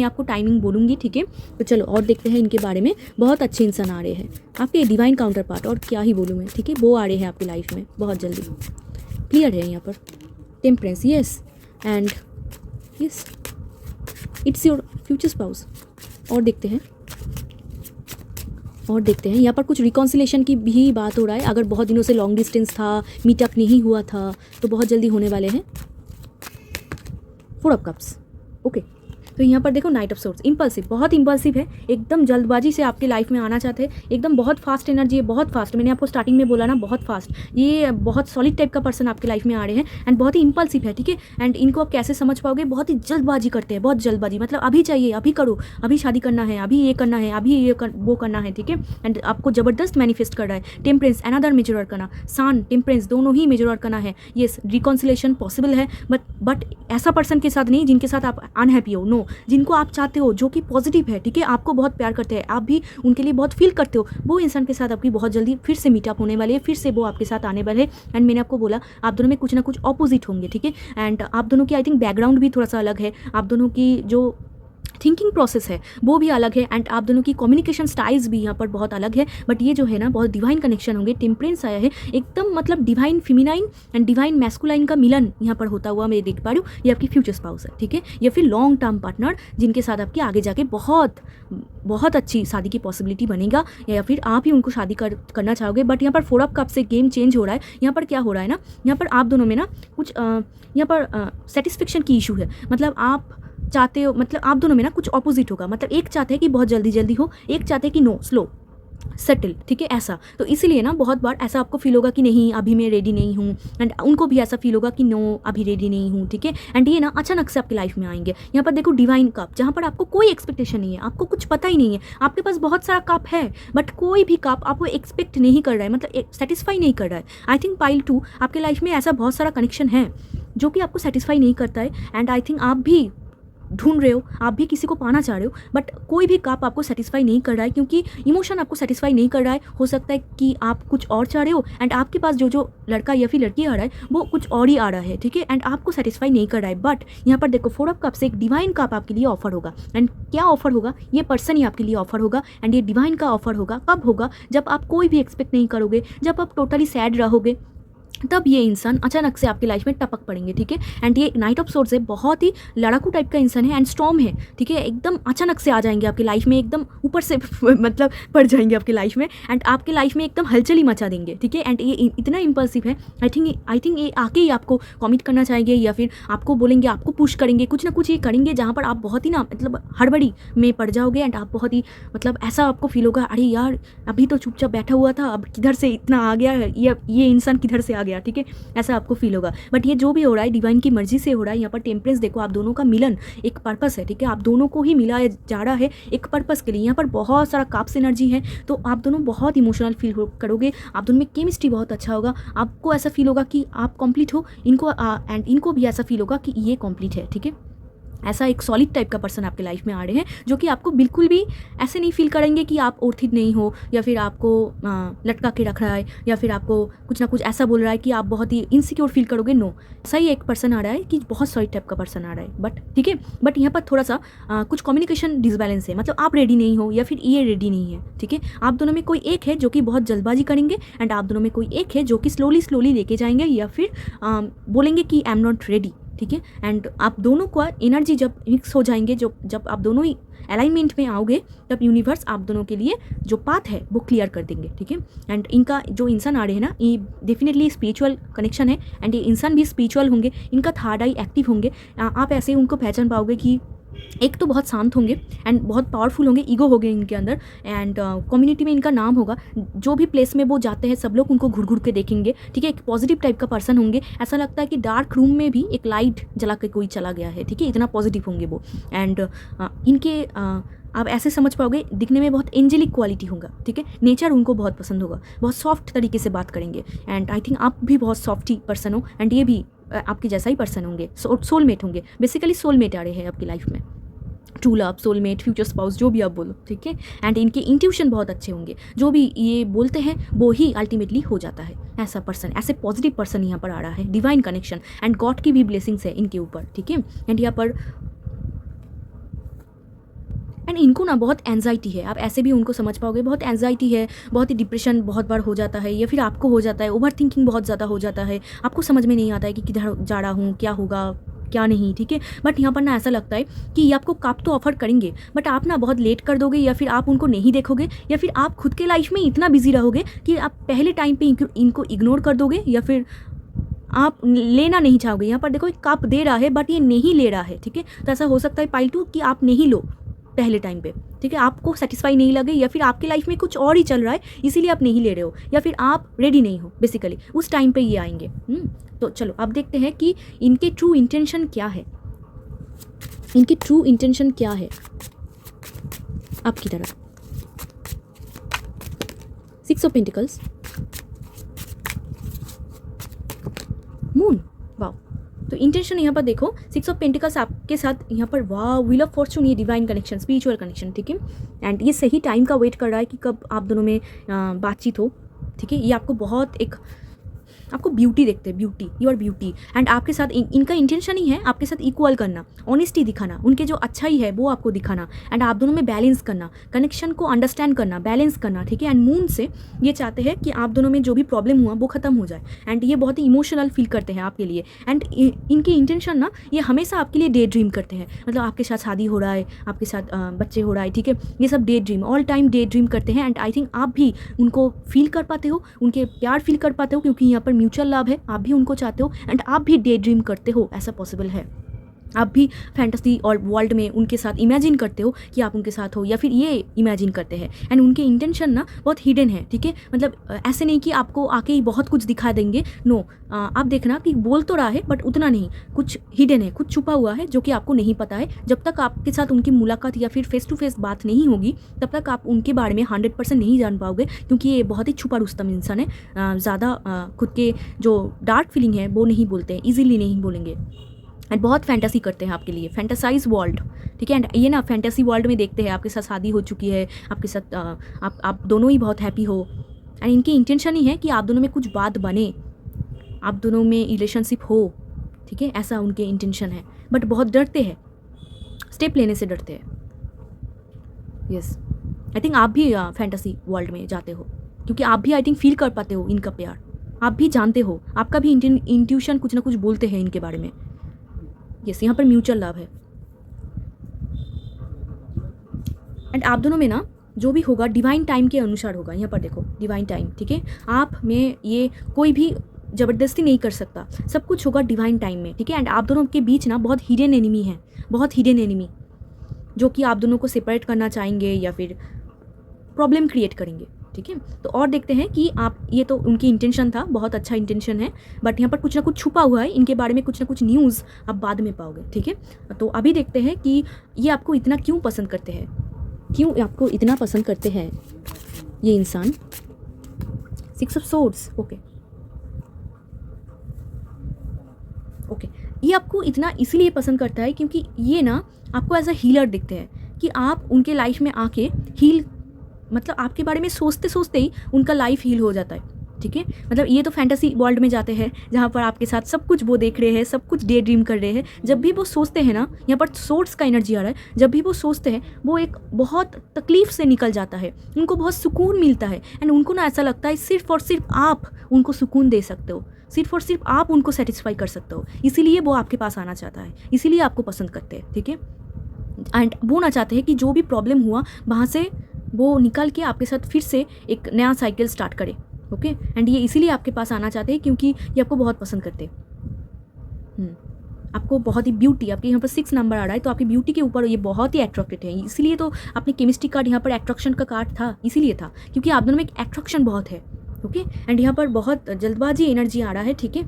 आपको टाइमिंग बोलूँगी। ठीक है, तो चलो और देखते हैं इनके बारे में। बहुत अच्छे इंसान आ रहे हैं, आपके डिवाइन काउंटर पार्ट, और क्या ही बोलूँ मैं। ठीक है, वो आ रहे हैं आपकी लाइफ में बहुत जल्दी, क्लियर है यहाँ पर। Temperance, yes, and yes, it's your future spouse. और देखते हैं यहाँ पर कुछ रिकॉन्सिलेशन की भी बात हो रहा है। अगर बहुत दिनों से लॉन्ग डिस्टेंस था, मीटअप नहीं हुआ था, तो बहुत जल्दी होने वाले हैं। 4 ऑफ कप्स, ओके। तो यहाँ पर देखो नाइट ऑफ सोर्ड्स, इम्पल्सिव, बहुत इम्पल्सिव है, एकदम जल्दबाजी से आपके लाइफ में आना चाहते हैं, एकदम बहुत फास्ट एनर्जी है, बहुत फास्ट, मैंने आपको स्टार्टिंग में बोला ना बहुत फास्ट, ये बहुत सॉलिड टाइप का पर्सन आपके लाइफ में आ रहे हैं एंड बहुत ही इम्पल्सिव है, ठीक है। एंड इनको आप कैसे समझ पाओगे, बहुत ही जल्दबाजी करते हैं, बहुत जल्दबाजी, मतलब अभी चाहिए, अभी करो, अभी शादी करना है, अभी ये करना है, अभी वो करना है, ठीक है। एंड आपको ज़बरदस्त मैनिफेस्ट कर रहा है। टेम्परेंस, अनदर मेजर आर्काना, सन टेम्परेंस दोनों ही मेजर आर्काना है। येस, रिकॉन्सिलेशन पॉसिबल है, बट ऐसा पर्सन के साथ नहीं जिनके साथ आप अनहैप्पी हो, नो, जिनको आप चाहते हो, जो कि पॉजिटिव है, ठीक है, आपको बहुत प्यार करते हैं, आप भी उनके लिए बहुत फील करते हो, वो इंसान के साथ आपकी बहुत जल्दी फिर से मीटअप होने वाले है, फिर से वो आपके साथ आने वाले हैं। एंड मैंने आपको बोला आप दोनों में कुछ ना कुछ ऑपोजिट होंगे, ठीक है। एंड आप दोनों की आई थिंक बैकग्राउंड भी थोड़ा सा अलग है, आप दोनों की जो थिंकिंग प्रोसेस है वो भी अलग है एंड आप दोनों की कम्युनिकेशन स्टाइल्स भी यहाँ पर बहुत अलग है, बट ये जो है ना बहुत डिवाइन कनेक्शन होंगे। टेम्परेंस आया है, एकदम मतलब डिवाइन फिमिनाइन एंड डिवाइन मैस्कुलाइन का मिलन यहाँ पर होता हुआ मैं देख पा रही हूँ। ये आपकी फ्यूचर स्पाउस है, ठीक है, या फिर लॉन्ग टर्म पार्टनर जिनके साथ आपकी आगे जाके बहुत बहुत अच्छी शादी की पॉसिबिलिटी बनेगा, या फिर आप ही उनको शादी करना चाहोगे। बट यहाँ पर 4 ऑफ कप से गेम चेंज हो रहा है। यहाँ पर क्या हो रहा है ना, यहाँ पर आप दोनों में ना कुछ यहाँ पर सेटिस्फेक्शन की इशू है, मतलब आप चाहते हो, मतलब आप दोनों में ना कुछ ऑपोजिट होगा, मतलब एक चाहते हैं कि बहुत जल्दी जल्दी हो, एक चाहते हैं कि नो, स्लो सेटल, ठीक है, ऐसा। तो इसीलिए ना बहुत बार ऐसा आपको फील होगा कि नहीं अभी मैं रेडी नहीं हूँ, एंड उनको भी ऐसा फील होगा कि नो अभी रेडी नहीं हूँ, ठीक है। एंड ये ना अचानक से आपकी लाइफ में आएंगे। यहाँ पर देखो डिवाइन कप, जहाँ पर आपको कोई एक्सपेक्टेशन नहीं है, आपको कुछ पता ही नहीं है, आपके पास बहुत सारा कप है बट कोई भी कप आपको एक्सपेक्ट नहीं कर रहा है, मतलब सेटिस्फाई नहीं कर रहा है। आई थिंक पाइल 2 आपके लाइफ में ऐसा बहुत सारा कनेक्शन है जो कि आपको सेटिस्फाई नहीं करता है, एंड आई थिंक आप भी ढूंढ रहे हो, आप भी किसी को पाना चाह रहे हो, बट कोई भी कप आपको सेटिस्फाई नहीं कर रहा है, क्योंकि इमोशन आपको सेटिस्फाई नहीं कर रहा है। हो सकता है कि आप कुछ और चाह रहे हो एंड आपके पास जो लड़का या फिर लड़की आ रहा है वो कुछ और ही आ रहा है, ठीक है, एंड आपको सेटिस्फाई नहीं कर रहा है। बट यहाँ पर देखो 4 ऑफ कप से एक डिवाइन कप आपके लिए ऑफर होगा, एंड क्या ऑफर होगा, ये पर्सन ही आपके लिए ऑफर होगा, एंड ये डिवाइन का ऑफर होगा। कब होगा, जब आप कोई भी एक्सपेक्ट नहीं करोगे, जब आप टोटली सैड रहोगे, तब ये इंसान अचानक से आपकी लाइफ में टपक पड़ेंगे, ठीक है। एंड ये नाइट ऑफ सोर्ड्स है, बहुत ही लड़ाकू टाइप का इंसान है एंड स्टॉर्म है, ठीक है, एकदम अचानक से आ जाएंगे आपकी लाइफ में, एकदम ऊपर से मतलब पड़ जाएंगे आपकी लाइफ में एंड आपके लाइफ में एकदम हलचल ही मचा देंगे, ठीक है। एंड ये इतना इम्पल्सिव है, आई थिंक ये आके ही आपको कमिट करना चाहेंगे, या फिर आपको बोलेंगे, आपको पुश करेंगे, कुछ ना कुछ ये करेंगे जहाँ पर आप बहुत ही ना मतलब हड़बड़ी में पड़ जाओगे एंड आप बहुत ही मतलब ऐसा आपको फील होगा, अरे यार अभी तो चुपचाप बैठा हुआ था, अब किधर से इतना आ गया, ये इंसान किधर से आ गया, ठीक है, ऐसा आपको फील होगा। बट ये जो भी हो रहा है डिवाइन की मर्जी से हो रहा है। यहाँ पर टेम्परेंस देखो, आप दोनों का मिलन एक पर्पस है, ठीक है, आप दोनों को ही मिलाया जा रहा है एक पर्पस के लिए। यहाँ पर बहुत सारा काप्स एनर्जी है, तो आप दोनों बहुत इमोशनल फील करोगे, आप दोनों में केमिस्ट्री बहुत अच्छा होगा, आपको ऐसा फील होगा कि आप कंप्लीट हो, इनको एंड इनको भी ऐसा फील होगा कि ये कंप्लीट है, ठीक है। ऐसा एक सॉलिड टाइप का पर्सन आपके लाइफ में आ रहे हैं जो कि आपको बिल्कुल भी ऐसे नहीं फील करेंगे कि आप ओर्थित नहीं हो, या फिर आपको लटका के रख रहा है, या फिर आपको कुछ ना कुछ ऐसा बोल रहा है कि आप बहुत ही इनसिक्योर फील करोगे। नो, ऐसा ही एक पर्सन आ रहा है कि बहुत सॉलिड टाइप का पर्सन आ रहा है, बट ठीक है, बट यहाँ पर थोड़ा सा कुछ कम्युनिकेशन डिसबैलेंस है, मतलब आप रेडी नहीं हो या फिर ये रेडी नहीं है, ठीक है। आप दोनों में कोई एक है जो कि बहुत जल्दबाजी करेंगे एंड आप दोनों में कोई एक है जो कि स्लोली लेके जाएंगे, या फिर बोलेंगे कि आई एम नॉट रेडी, ठीक है। एंड आप दोनों का एनर्जी जब मिक्स हो जाएंगे, जब आप दोनों ही अलाइनमेंट में आओगे, तब यूनिवर्स आप दोनों के लिए जो पाथ है वो क्लियर कर देंगे, ठीक है। एंड इनका जो इंसान आ रहे हैं ना, ये डेफिनेटली स्पिरिचुअल कनेक्शन है एंड ये इंसान भी स्पिरिचुअल होंगे, इनका थर्ड आई एक्टिव होंगे। आप ऐसे उनको पहचान पाओगे कि एक तो बहुत शांत होंगे एंड बहुत पावरफुल होंगे, ईगो होंगे इनके अंदर, एंड कम्युनिटी में इनका नाम होगा, जो भी प्लेस में वो जाते हैं सब लोग उनको घुर के देखेंगे, ठीक है। एक पॉजिटिव टाइप का पर्सन होंगे, ऐसा लगता है कि डार्क रूम में भी एक लाइट जला के कोई चला गया है, ठीक है, इतना पॉजिटिव होंगे वो। एंड इनके आप ऐसे समझ पाओगे दिखने में बहुत एंजेलिक क्वालिटी होगा, ठीक है। नेचर उनको बहुत पसंद होगा, बहुत सॉफ्ट तरीके से बात करेंगे, एंड आई थिंक आप भी बहुत सॉफ्ट ही पर्सन हो एंड ये भी आपके जैसा ही पर्सन होंगे, सोलमेट होंगे, बेसिकली सोलमेट आ रहे हैं आपकी लाइफ में, true love, soulmate, future spouse, जो भी आप बोलो, ठीक है। एंड इनके इंट्यूशन बहुत अच्छे होंगे, जो भी ये बोलते हैं वो ही अल्टीमेटली हो जाता है। ऐसा पर्सन, ऐसे पॉजिटिव पर्सन यहाँ पर आ रहा है, डिवाइन कनेक्शन एंड गॉड की भी ब्लेसिंग्स है इनके ऊपर, ठीक है। एंड यहाँ पर एंड इनको ना बहुत एंजाइटी है, आप ऐसे भी उनको समझ पाओगे, बहुत एंजाइटी है, बहुत ही डिप्रेशन बहुत बार हो जाता है, या फिर आपको हो जाता है, ओवर थिंकिंग बहुत ज़्यादा हो जाता है, आपको समझ में नहीं आता है कि किधर जा रहा हूँ, क्या होगा क्या नहीं, ठीक है। बट यहाँ पर ना ऐसा लगता है कि ये आपको कप तो ऑफर करेंगे, बट आप ना बहुत लेट कर दोगे, या फिर आप उनको नहीं देखोगे, या फिर आप खुद के लाइफ में इतना बिजी रहोगे कि आप पहले टाइम पे इनको इग्नोर कर दोगे, या फिर आप लेना नहीं चाहोगे। यहाँ पर देखो एक कप दे रहा है बट ये नहीं ले रहा है, ठीक है। तो ऐसा हो सकता है पाइल 2 कि आप नहीं लो पहले टाइम पे, ठीक है, आपको सेटिस्फाई नहीं लगे या फिर आपकी लाइफ में कुछ और ही चल रहा है इसीलिए आप नहीं ले रहे हो, या फिर आप रेडी नहीं हो बेसिकली, उस टाइम पे ये आएंगे। तो चलो अब देखते हैं कि इनके ट्रू इंटेंशन क्या है, इनकी ट्रू इंटेंशन क्या है आपकी तरह। 6 ऑफ पेंटिकल्स, मून, वाओ। तो इंटेंशन यहाँ पर देखो 6 ऑफ पेंटिकल्स आपके साथ यहाँ पर, वाह, व्हील ऑफ फॉर्चून, ये डिवाइन कनेक्शन, स्पिरिचुअल कनेक्शन, ठीक है। एंड ये सही टाइम का वेट कर रहा है कि कब आप दोनों में बातचीत हो, ठीक है। ये आपको बहुत एक, आपको ब्यूटी देखते हैं, ब्यूटी, योर ब्यूटी। एंड आपके साथ इनका इंटेंशन ही है आपके साथ इक्वल करना, ऑनेस्टी दिखाना, उनके जो अच्छाई है वो आपको दिखाना, एंड आप दोनों में बैलेंस करना, कनेक्शन को अंडरस्टैंड करना, बैलेंस करना, ठीक है। एंड मून से ये चाहते हैं कि आप दोनों में जो भी प्रॉब्लम हुआ वो खत्म हो जाए, एंड ये बहुत ही इमोशनल फील करते हैं आपके लिए। एंड इनकी इंटेंशन ना, ये हमेशा आपके लिए डे ड्रीम करते हैं, मतलब आपके साथ शादी हो रहा है, आपके साथ बच्चे हो रहा है, ठीक है। ये सब day dream, all time day dream करते हैं। एंड आई थिंक आप भी उनको फील कर पाते हो, उनके प्यार फील कर पाते हो, क्योंकि यहाँ पर म्यूचुअल लव है, आप भी उनको चाहते हो एंड आप भी डे ड्रीम करते हो, ऐसा पॉसिबल है। आप भी फैंटेसी और वर्ल्ड में उनके साथ इमेजिन करते हो कि आप उनके साथ हो, या फिर ये इमेजिन करते हैं। एंड उनके इंटेंशन ना बहुत हिडन है, ठीक है, मतलब ऐसे नहीं कि आपको आके ही बहुत कुछ दिखा देंगे, नो। आप देखना कि बोल तो रहा है बट उतना नहीं, कुछ हिडन है, कुछ छुपा हुआ है जो कि आपको नहीं पता है। जब तक आपके साथ उनकी मुलाकात या फिर फेस टू फेस बात नहीं होगी तब तक आप उनके बारे में 100% नहीं जान पाओगे, क्योंकि ये बहुत ही छुपा रुस्तम इंसान है। ज़्यादा खुद के जो डार्क फीलिंग है वो नहीं बोलते हैं, ईजिली नहीं बोलेंगे। एंड बहुत फैंटेसी करते हैं आपके लिए, फैंटेसाइज वर्ल्ड, ठीक है। एंड ये ना फैंटेसी वर्ल्ड में देखते हैं आपके साथ शादी हो चुकी है, आपके साथ आप दोनों ही बहुत हैप्पी हो। एंड इनकी इंटेंशन ही है कि आप दोनों में कुछ बात बने, आप दोनों में रिलेशनशिप हो, ठीक है, ऐसा उनके इंटेंशन है। बट बहुत डरते हैं, स्टेप लेने से डरते हैं। यस, आई थिंक आप भी फैंटेसी वर्ल्ड में जाते हो, क्योंकि आप भी आई थिंक फील कर पाते हो इनका प्यार, आप भी जानते हो, आपका भी इंट्यूशन कुछ ना कुछ बोलते हैं इनके बारे में। यस, यहाँ पर म्यूचुअल लव है। एंड आप दोनों में ना जो भी होगा डिवाइन टाइम के अनुसार होगा। यहाँ पर देखो डिवाइन टाइम, ठीक है। आप में ये कोई भी ज़बरदस्ती नहीं कर सकता, सब कुछ होगा डिवाइन टाइम में, ठीक है। एंड आप दोनों के बीच ना बहुत हिडन एनिमी है, बहुत हिडन एनिमी, जो कि आप दोनों को सेपरेट करना चाहेंगे या फिर प्रॉब्लम क्रिएट करेंगे, ठीक है। तो और देखते हैं कि आप, ये तो उनकी इंटेंशन था, बहुत अच्छा इंटेंशन है, बट यहाँ पर कुछ ना कुछ छुपा हुआ है, इनके बारे में कुछ ना कुछ न्यूज़ आप बाद में पाओगे, ठीक है। तो अभी देखते हैं कि ये आपको इतना क्यों पसंद करते हैं, क्यों आपको इतना पसंद करते हैं ये इंसान। 6 ऑफ सोर्ड्स, ओके ओके। ये आपको इतना इसीलिए पसंद करता है क्योंकि ये ना आपको एज अ हीलर दिखते हैं, कि आप उनके लाइफ में आके हील, मतलब आपके बारे में सोचते सोचते ही उनका लाइफ हील हो जाता है, ठीक है। मतलब ये तो फैंटेसी वर्ल्ड में जाते हैं जहाँ पर आपके साथ सब कुछ वो देख रहे हैं, सब कुछ डे ड्रीम कर रहे हैं। जब भी वो सोचते हैं ना, यहाँ पर सोर्स का एनर्जी आ रहा है, जब भी वो सोचते हैं वो एक बहुत तकलीफ से निकल जाता है, उनको बहुत सुकून मिलता है। एंड उनको ना ऐसा लगता है सिर्फ और सिर्फ आप उनको सुकून दे सकते हो, सिर्फ और सिर्फ आप उनको सेटिस्फाई कर सकते हो, इसीलिए वो आपके पास आना चाहता है, इसीलिए आपको पसंद करते हैं, ठीक है। एंड वो ना चाहते हैं कि जो भी प्रॉब्लम हुआ वहाँ से वो निकल के आपके साथ फिर से एक नया साइकिल स्टार्ट करे, ओके। एंड ये इसीलिए आपके पास आना चाहते हैं क्योंकि ये आपको बहुत पसंद करते हैं। आपको बहुत ही ब्यूटी, आपके यहाँ पर 6 नंबर आ रहा है तो आपकी ब्यूटी के ऊपर ये बहुत ही अट्रैक्टेड है, इसीलिए तो आपने केमिस्ट्री कार्ड यहाँ पर अट्रैक्शन का कार्ड था, इसीलिए था क्योंकि आप दोनों में एक अट्रैक्शन बहुत है, ओके। एंड यहाँ पर बहुत जल्दबाजी एनर्जी आ रहा है, ठीक है।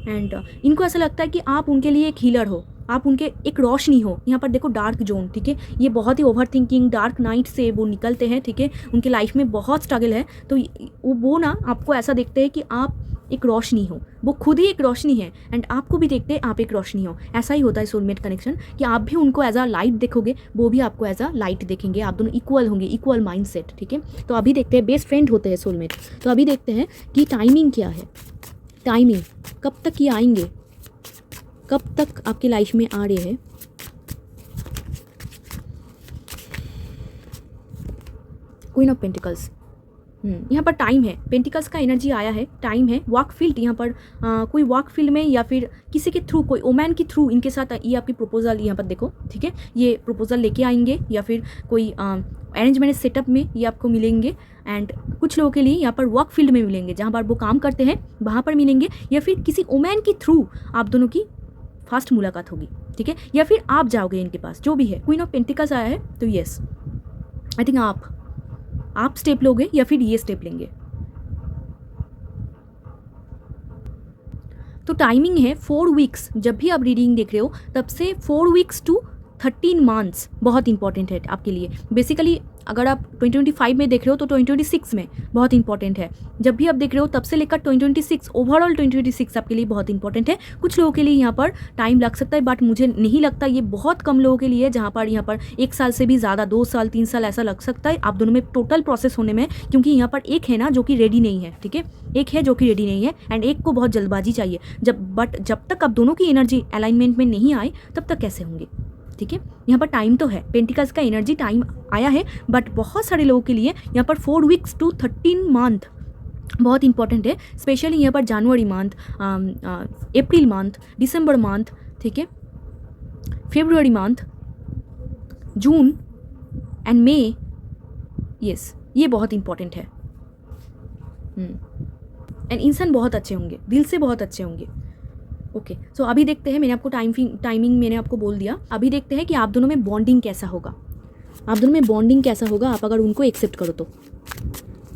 एंड इनको ऐसा लगता है कि आप उनके लिए एक हीलर हो, आप उनके एक रोशनी हो। यहाँ पर देखो डार्क जोन, ठीक है, ये बहुत ही ओवर थिंकिंग डार्क नाइट से वो निकलते हैं, ठीक है। उनके लाइफ में बहुत स्ट्रगल है, तो वो ना आपको ऐसा देखते हैं कि आप एक रोशनी हो, वो खुद ही एक रोशनी है एंड आपको भी देखते हैं आप एक रोशनी हो। ऐसा ही होता है सोलमेट कनेक्शन, कि आप भी उनको एज अ लाइट देखोगे, वो भी आपको एज अ लाइट देखेंगे, आप दोनों इक्वल होंगे, इक्वल माइंड सेट, ठीक है। तो अभी देखते हैं, बेस्ट फ्रेंड होते हैं सोलमेट। तो अभी देखते हैं कि टाइमिंग क्या है, टाइमिंग कब तक ये आएंगे, कब तक आपकी लाइफ में आ रहे हैं। क्वीन ऑफ पेंटिकल्स, यहाँ पर टाइम है, पेंटिकल्स का एनर्जी आया है, टाइम है, वर्क फील्ड, यहाँ पर कोई वर्क फील्ड में या फिर किसी के थ्रू, कोई ओमैन के थ्रू इनके साथ ये आपकी प्रपोजल यहाँ पर देखो, ठीक है, ये प्रपोजल लेके आएंगे, या फिर कोई अरेंज मैरिज सेटअप में ये आपको मिलेंगे, एंड कुछ लोगों के लिए यहाँ पर वर्क फील्ड में मिलेंगे, जहाँ पर वो काम करते हैं वहाँ पर मिलेंगे, या फिर किसी वुमेन के थ्रू आप दोनों की फास्ट मुलाकात होगी, ठीक है, या फिर आप जाओगे इनके पास, जो भी है। क्वीन ऑफ पेंटिकल्स आया है, तो यस आई थिंक आप स्टेप लोगे या फिर ये स्टेप लेंगे। तो टाइमिंग है 4 वीक्स, जब भी आप रीडिंग देख रहे हो तब से 4 वीक्स टू 13 मंथ्स बहुत इंपॉर्टेंट है आपके लिए। बेसिकली अगर आप 2025 में देख रहे हो तो 2026 में बहुत इंपॉर्टेंट है। जब भी आप देख रहे हो तब से लेकर 2026, ओवरऑल 2026 आपके लिए बहुत इंपॉर्टेंट है। कुछ लोगों के लिए यहाँ पर टाइम लग सकता है, बट मुझे नहीं लगता, ये बहुत कम लोगों के लिए जहाँ पर यहाँ पर 1 साल से भी ज़्यादा, 2 साल 3 साल ऐसा लग सकता है आप दोनों में टोटल प्रोसेस होने में, क्योंकि यहाँ पर एक है ना जो कि रेडी नहीं है, ठीक है, एक है जो कि रेडी नहीं है, एंड एक को बहुत जल्दबाजी चाहिए। जब तक आप दोनों की एनर्जी अलाइनमेंट में नहीं आए तब तक कैसे होंगे, ठीक है। यहाँ पर टाइम तो है, पेंटिकल्स का एनर्जी टाइम आया है, बट बहुत सारे लोगों के लिए यहाँ पर 4 वीक्स टू 13 मंथ बहुत इंपॉर्टेंट है। स्पेशली यहाँ पर जनवरी मंथ, अप्रैल मंथ, दिसंबर मंथ, ठीक है, फरवरी मंथ, जून एंड मई, यस ये बहुत इंपॉर्टेंट है। एंड इंसान बहुत अच्छे होंगे, दिल से बहुत अच्छे होंगे। ओके, सो अभी देखते हैं, मैंने आपको टाइमिंग मैंने आपको बोल दिया। अभी देखते हैं कि आप दोनों में बॉन्डिंग कैसा होगा, आप दोनों में बॉन्डिंग कैसा होगा आप अगर उनको एक्सेप्ट करो तो।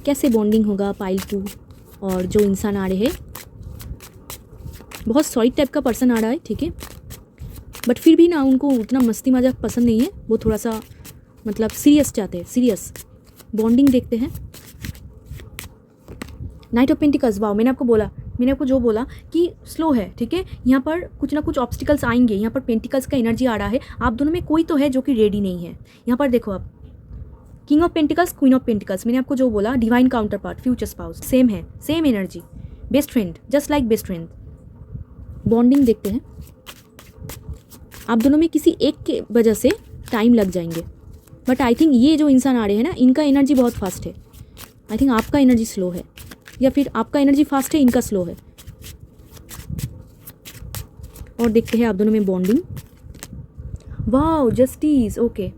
कैसे बॉन्डिंग होगा पाइल 2 और जो इंसान आ रहे हैं, बहुत सॉलिड टाइप का पर्सन आ रहा है, ठीक है, बट फिर भी ना उनको उतना मस्ती मजाक पसंद नहीं है, वो थोड़ा सा मतलब सीरियस चाहते हैं, सीरियस बॉन्डिंग देखते हैं। नाइट ऑफ पेंटिकल्स, वाओ, मैंने आपको जो बोला कि स्लो है, ठीक है, यहाँ पर कुछ ना कुछ ऑब्स्टिकल्स आएंगे। यहाँ पर पेंटिकल्स का एनर्जी आ रहा है, आप दोनों में कोई तो है जो कि रेडी नहीं है। यहाँ पर देखो आप, king of pentacles, queen of pentacles, मैंने आपको जो बोला divine counterpart, future spouse, same है, same energy, best friend, just like best friend. Bonding देखते हैं, आप दोनों में किसी एक के वजह से टाइम लग जाएंगे, बट आई थिंक ये जो इंसान आ रहे हैं ना, इनका एनर्जी बहुत फास्ट है। आई थिंक आपका एनर्जी स्लो है, या फिर आपका एनर्जी फास्ट है, इनका स्लो है। और देखते हैं आप दोनों में बॉन्डिंग, वाओ, जस्टिस, ओके।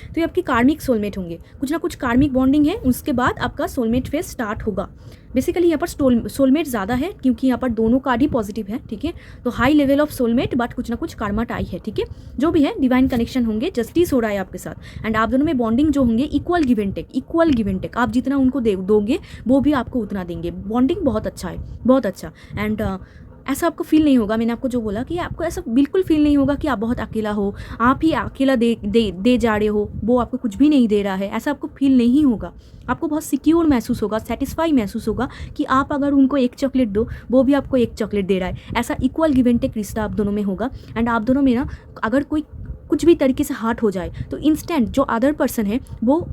तो ये आपके कार्मिक सोलमेट होंगे, कुछ ना कुछ कार्मिक बॉन्डिंग है, उसके बाद आपका सोलमेट फेज स्टार्ट होगा। बेसिकली यहाँ पर सोलमेट ज़्यादा है, क्योंकि यहाँ पर दोनों कार्ड ही पॉजिटिव है, ठीक है, तो high level of soulmate, but कुछ ना कुछ कार्मा टाई है, ठीक है, जो भी है डिवाइन कनेक्शन होंगे, जस्टिस हो रहा है आपके साथ। एंड आप दोनों में बॉन्डिंग जो होंगे इक्वल गिव एंड टेक, आप जितना उनको दोगे वो भी आपको उतना देंगे। बॉन्डिंग बहुत अच्छा है, बहुत अच्छा। एंड ऐसा आपको फील नहीं होगा, मैंने आपको जो बोला कि आपको ऐसा बिल्कुल फील नहीं होगा कि आप बहुत अकेला हो, आप ही अकेला दे जा रहे हो, वो आपको कुछ भी नहीं दे रहा है, ऐसा आपको फील नहीं होगा। आपको बहुत सिक्योर महसूस होगा, सेटिस्फाई महसूस होगा कि आप अगर उनको एक चॉकलेट दो, वो भी आपको एक चॉकलेट दे रहा है। ऐसा इक्वल गिव एंड टेक रिश्ता आप दोनों में होगा। एंड आप दोनों में ना अगर कोई कुछ भी तरीके से हर्ट हो जाए तो इंस्टेंट जो अदर पर्सन है वो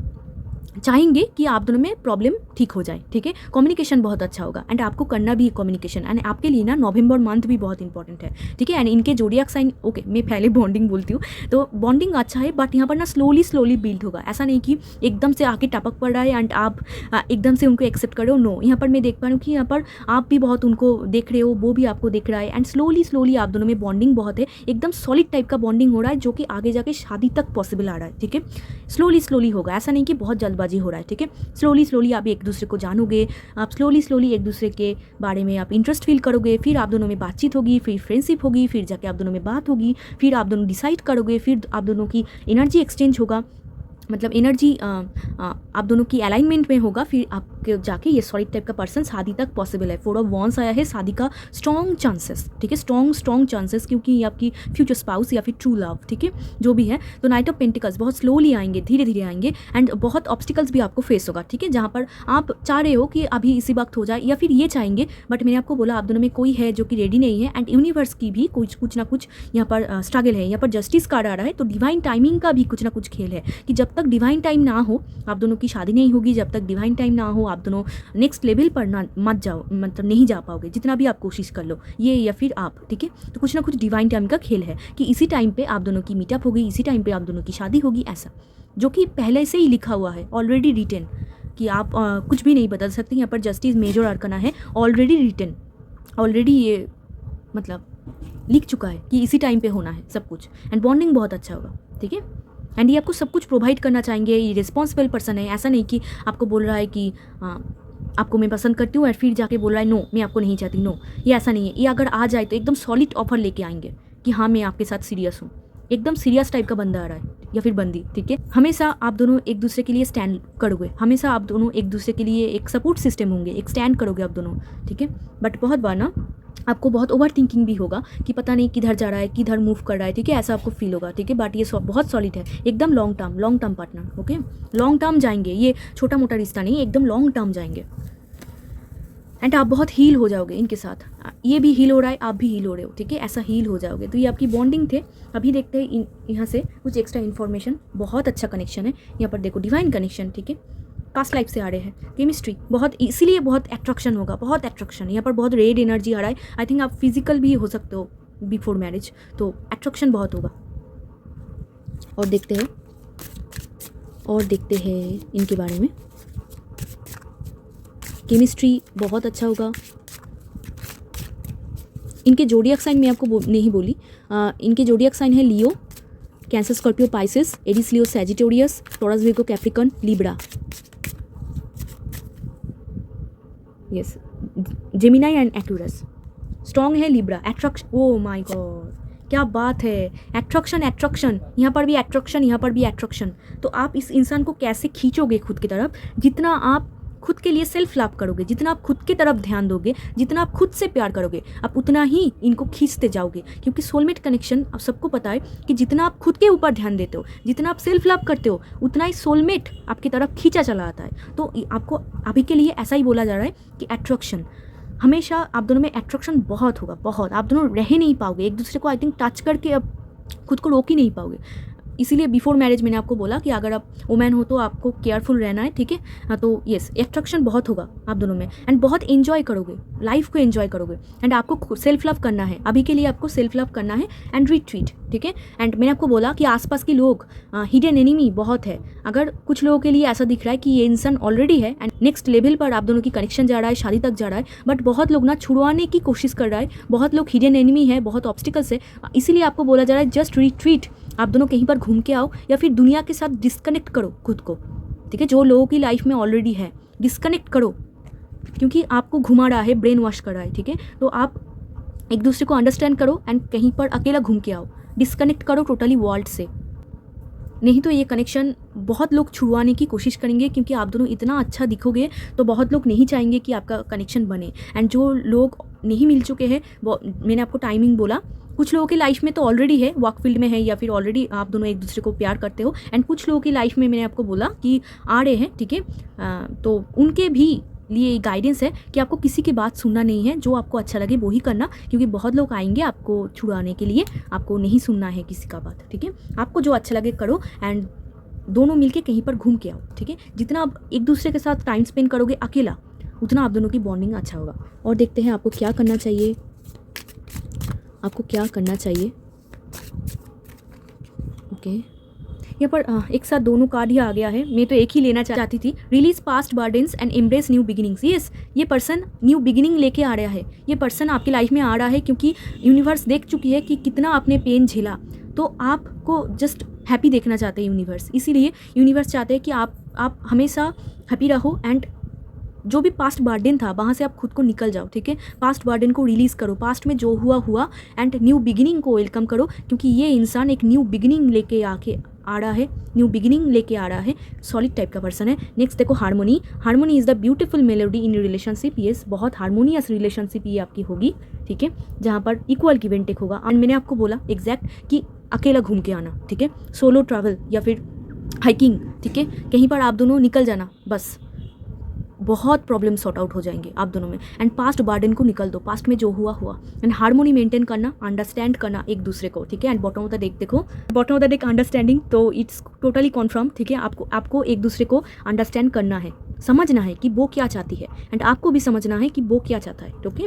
चाहेंगे कि आप दोनों में प्रॉब्लम ठीक हो जाए, ठीक है। कम्युनिकेशन बहुत अच्छा होगा, एंड आपको करना भी है कम्युनिकेशन। एंड आपके लिए ना नवंबर मंथ भी बहुत इंपॉर्टेंट है, ठीक है। एंड इनके जोडियाक साइन, ओके, मैं पहले बॉन्डिंग बोलती हूँ, तो बॉन्डिंग अच्छा है, बट यहाँ पर ना स्लोली बिल्ड होगा। ऐसा नहीं कि एकदम से आके टपक पड़ रहा है एंड आप एकदम से उनको एक्सेप्ट करो, नो। यहाँ पर मैं देख पा रही हूँ कि यहाँ पर आप भी बहुत उनको देख रहे हो, वो भी आपको देख रहा है, एंड स्लोली आप दोनों में बॉन्डिंग बहुत है, एकदम सॉलिड टाइप का बॉन्डिंग हो रहा है, जो कि आगे जाके शादी तक पॉसिबल आ रहा है, ठीक है। स्लोली होगा, ऐसा नहीं कि बहुत जल्दबाजी हो रहा है, ठीक है। स्लोली आप एक दूसरे को जानोगे, आप स्लोली एक दूसरे के बारे में आप इंटरेस्ट फील करोगे, फिर आप दोनों में बातचीत होगी, फिर फ्रेंडशिप होगी, फिर जाके आप दोनों में बात होगी, फिर आप दोनों डिसाइड करोगे, फिर आप दोनों की एनर्जी एक्सचेंज होगा, मतलब एनर्जी आप दोनों की अलाइनमेंट में होगा, फिर आपके जाके ये सॉलिड टाइप का पर्सन शादी तक पॉसिबल है। 4 ऑफ वॉन्ड्स आया है, शादी का स्ट्रॉन्ग चांसेस, ठीक है, स्ट्रॉन्ग चांसेस, क्योंकि ये आपकी फ्यूचर स्पाउस या फिर ट्रू लव, ठीक है, जो भी है। तो नाइट ऑफ पेंटिकल्स बहुत स्लोली आएंगे, धीरे आएंगे, एंड बहुत ऑब्स्टिकल्स भी आपको फेस होगा, ठीक है, जहाँ पर आप चाह रहे हो कि अभी इसी वक्त हो जाए, या फिर ये चाहेंगे, बट मैंने आपको बोला आप दोनों में कोई है जो कि रेडी नहीं है। एंड यूनिवर्स की भी कुछ ना कुछ यहाँ पर स्ट्रगल है। यहाँ पर जस्टिस कार्ड आ रहा है, तो डिवाइन टाइमिंग का भी कुछ ना कुछ खेल है कि जब तक डिवाइन टाइम ना हो आप दोनों की शादी नहीं होगी, जब तक डिवाइन टाइम ना हो आप दोनों नेक्स्ट लेवल पर ना मत जाओ, मतलब नहीं जा पाओगे, जितना भी आप कोशिश कर लो, ये या फिर आप, ठीक है। तो कुछ ना कुछ डिवाइन टाइम का खेल है कि इसी टाइम पे आप दोनों की मीटअप होगी, इसी टाइम पे आप दोनों की शादी होगी, ऐसा जो कि पहले से ही लिखा हुआ है, ऑलरेडी रिटन, कि आप कुछ भी नहीं बदल सकते। यहाँ पर जस्टिस मेजर अरकाना है, ऑलरेडी रिटन, ऑलरेडी ये मतलब लिख चुका है कि इसी टाइम पे होना है सब कुछ। एंड बॉन्डिंग बहुत अच्छा होगा, ठीक है। एंड ये आपको सब कुछ प्रोवाइड करना चाहेंगे। ये रिस्पॉन्सिबल पर्सन है, ऐसा नहीं कि आपको बोल रहा है कि आपको मैं पसंद करती हूँ और फिर जाके बोल रहा है नो मैं आपको नहीं चाहती, नो, ये ऐसा नहीं है। ये अगर आ जाए तो एकदम सॉलिड ऑफर लेके आएंगे कि हाँ मैं आपके साथ सीरियस हूँ, एकदम सीरियस टाइप का बंदा आ रहा है या फिर बंदी, ठीक है। हमेशा आप दोनों एक दूसरे के लिए स्टैंड करोगे, हमेशा आप दोनों एक दूसरे के लिए एक सपोर्ट सिस्टम होंगे, एक स्टैंड करोगे आप दोनों, ठीक है। बट बहुत बार ना आपको बहुत ओवर थिंकिंग भी होगा कि पता नहीं किधर जा रहा है, किधर मूव कर रहा है, ठीक है, ऐसा आपको फील होगा, ठीक है। बट ये बहुत सॉलिड है, एकदम long term partner, okay, long term जाएंगे, ये छोटा मोटा रिश्ता नहीं, एकदम लॉन्ग टर्म जाएंगे। एंड आप बहुत हील हो जाओगे इनके साथ, ये भी हील हो रहा है, आप भी हील हो रहे हो, ठीक है, ऐसा हील हो जाओगे। तो ये आपकी बॉन्डिंग थे। अभी देखते हैं यहाँ से कुछ एक्स्ट्रा इन्फॉर्मेशन। बहुत अच्छा कनेक्शन है यहाँ पर, देखो डिवाइन कनेक्शन, ठीक है, पास्ट लाइफ से आ रहे हैं, केमिस्ट्री बहुत, इसीलिए बहुत अट्रैक्शन होगा, बहुत अट्रैक्शन यहाँ पर, बहुत रेड एनर्जी आ रहा है। आई थिंक आप फिजिकल भी हो सकते हो बिफोर मैरिज, तो अट्रैक्शन बहुत होगा। और देखते हैं इनके बारे में, केमिस्ट्री बहुत अच्छा होगा। इनके जोडियक साइन मैं आपको नहीं बोली, इनके जोडियक साइन है Leo, Cancer, Scorpio, Pisces, Aries, Leo, Sagittarius, Taurus, Virgo, Capricorn, Libra, yes, Gemini and Aquarius. Strong है Libra, attraction, oh my God क्या बात है, अट्रैक्शन, यहाँ पर भी अट्रैक्शन, यहाँ पर भी अट्रैक्शन। तो आप इस इंसान को कैसे खींचोगे खुद की तरफ, जितना आप खुद के लिए सेल्फ लव करोगे, जितना आप खुद की तरफ ध्यान दोगे, जितना आप खुद से प्यार करोगे, आप उतना ही इनको खींचते जाओगे। क्योंकि सोलमेट कनेक्शन आप सबको पता है कि जितना आप खुद के ऊपर ध्यान देते हो, जितना आप सेल्फ लव करते हो, उतना ही सोलमेट आपकी तरफ खींचा चला आता है। तो आपको अभी के लिए ऐसा ही बोला जा रहा है कि अट्रैक्शन, हमेशा आप दोनों में अट्रैक्शन बहुत होगा, बहुत, आप दोनों रह ही नहीं पाओगे एक दूसरे को, आई थिंक टच करके अब खुद को रोक ही नहीं पाओगे। इसीलिए बिफोर मैरिज मैंने आपको बोला कि अगर आप वुमेन हो तो आपको केयरफुल रहना है, ठीक है। तो यस, अट्रैक्शन बहुत होगा आप दोनों में, एंड बहुत एंजॉय करोगे, लाइफ को एंजॉय करोगे। एंड आपको सेल्फ लव करना है, अभी के लिए आपको सेल्फ लव करना है एंड रिट्रीट, ठीक है। एंड मैंने आपको बोला कि आसपास के लोग, हिडन एनिमी बहुत है। अगर कुछ लोगों के लिए ऐसा दिख रहा है कि ये इंसान ऑलरेडी है एंड नेक्स्ट लेवल पर आप दोनों की कनेक्शन जा रहा है, शादी तक जा रहा है, बट बहुत लोग ना छुड़वाने की कोशिश कर रहा है, बहुत लोग हिडन एनिमी है, बहुत ऑब्स्टिकल्स है। इसीलिए आपको बोला जा रहा है जस्ट रिट्रीट, आप दोनों कहीं पर घूम के आओ या फिर दुनिया के साथ डिस्कनेक्ट करो खुद को, ठीक है। जो लोगों की लाइफ में ऑलरेडी है डिस्कनेक्ट करो, क्योंकि आपको घुमा रहा है, ब्रेन वॉश कर रहा है, ठीक है। तो आप एक दूसरे को अंडरस्टैंड करो एंड कहीं पर अकेला घूम के आओ, डिस्कनेक्ट करो टोटली वर्ल्ड से। नहीं तो ये कनेक्शन बहुत लोग छुड़वाने की कोशिश करेंगे, क्योंकि आप दोनों इतना अच्छा दिखोगे तो बहुत लोग नहीं चाहेंगे कि आपका कनेक्शन बने। एंड जो लोग नहीं मिल चुके हैं, वो मैंने आपको टाइमिंग बोला, कुछ लोगों की लाइफ में तो ऑलरेडी है, वर्क फील्ड में है या फिर ऑलरेडी आप दोनों एक दूसरे को प्यार करते हो, एंड कुछ लोगों की लाइफ में मैंने आपको बोला कि आ रहे हैं, ठीक है। तो उनके भी लिए गाइडेंस है कि आपको किसी की बात सुनना नहीं है, जो आपको अच्छा लगे वो ही करना, क्योंकि बहुत लोग आएंगे आपको छुड़ाने के लिए, आपको नहीं सुनना है किसी का बात, ठीक है। आपको जो अच्छा लगे करो एंड दोनों मिलके कहीं पर घूम के आओ, ठीक है। जितना आप एक दूसरे के साथ टाइम स्पेंड करोगे अकेला, उतना आप दोनों की बॉन्डिंग अच्छा होगा। और देखते हैं आपको क्या करना चाहिए, आपको क्या करना चाहिए, ओके। यहाँ पर एक साथ दोनों कार्ड ही आ गया है, मैं तो एक ही लेना चाहती थी। Release past burdens and embrace new beginnings. Yes, ये पर्सन न्यू बिगिनिंग लेके आ रहा है, ये पर्सन आपकी लाइफ में आ रहा है, क्योंकि यूनिवर्स देख चुकी है कि कितना आपने पेन झेला, तो आपको जस्ट हैप्पी देखना चाहते हैं यूनिवर्स। इसीलिए यूनिवर्स चाहते हैं कि आप हमेशा हैप्पी रहो एंड जो भी पास्ट बर्डन था वहाँ से आप खुद को निकल जाओ, ठीक है। पास्ट बर्डन को रिलीज़ करो, पास्ट में जो हुआ एंड न्यू बिगिनिंग को वेलकम करो, क्योंकि ये इंसान एक न्यू बिगिनिंग लेके आ रहा है, न्यू बिगिनिंग लेके आ रहा है, सॉलिड टाइप का पर्सन है। नेक्स्ट देखो harmony. Harmony is the beautiful melody in relationship. Yes, बहुत हार्मोनियस रिलेशनशिप ये आपकी होगी, ठीक है, जहाँ पर इक्वल गिव एंड टेक होगा। एंड मैंने आपको बोला एग्जैक्ट कि अकेला घूम के आना, ठीक है, सोलो ट्रैवल या फिर हाइकिंग, ठीक है, कहीं पर आप दोनों निकल जाना, बस बहुत प्रॉब्लम सॉर्ट आउट हो जाएंगे आप दोनों में। एंड पास्ट बर्डन को निकल दो, पास्ट में जो हुआ एंड हार्मोनी मेंटेन करना, अंडरस्टैंड करना एक दूसरे को, ठीक है। And bottom of the deck देखो, bottom of the deck understanding, तो इट्स टोटली कन्फर्म, ठीक है। आपको एक दूसरे को अंडरस्टैंड करना है, समझना है कि वो क्या चाहती है, एंड आपको भी समझना है कि वो क्या चाहता है, ओके।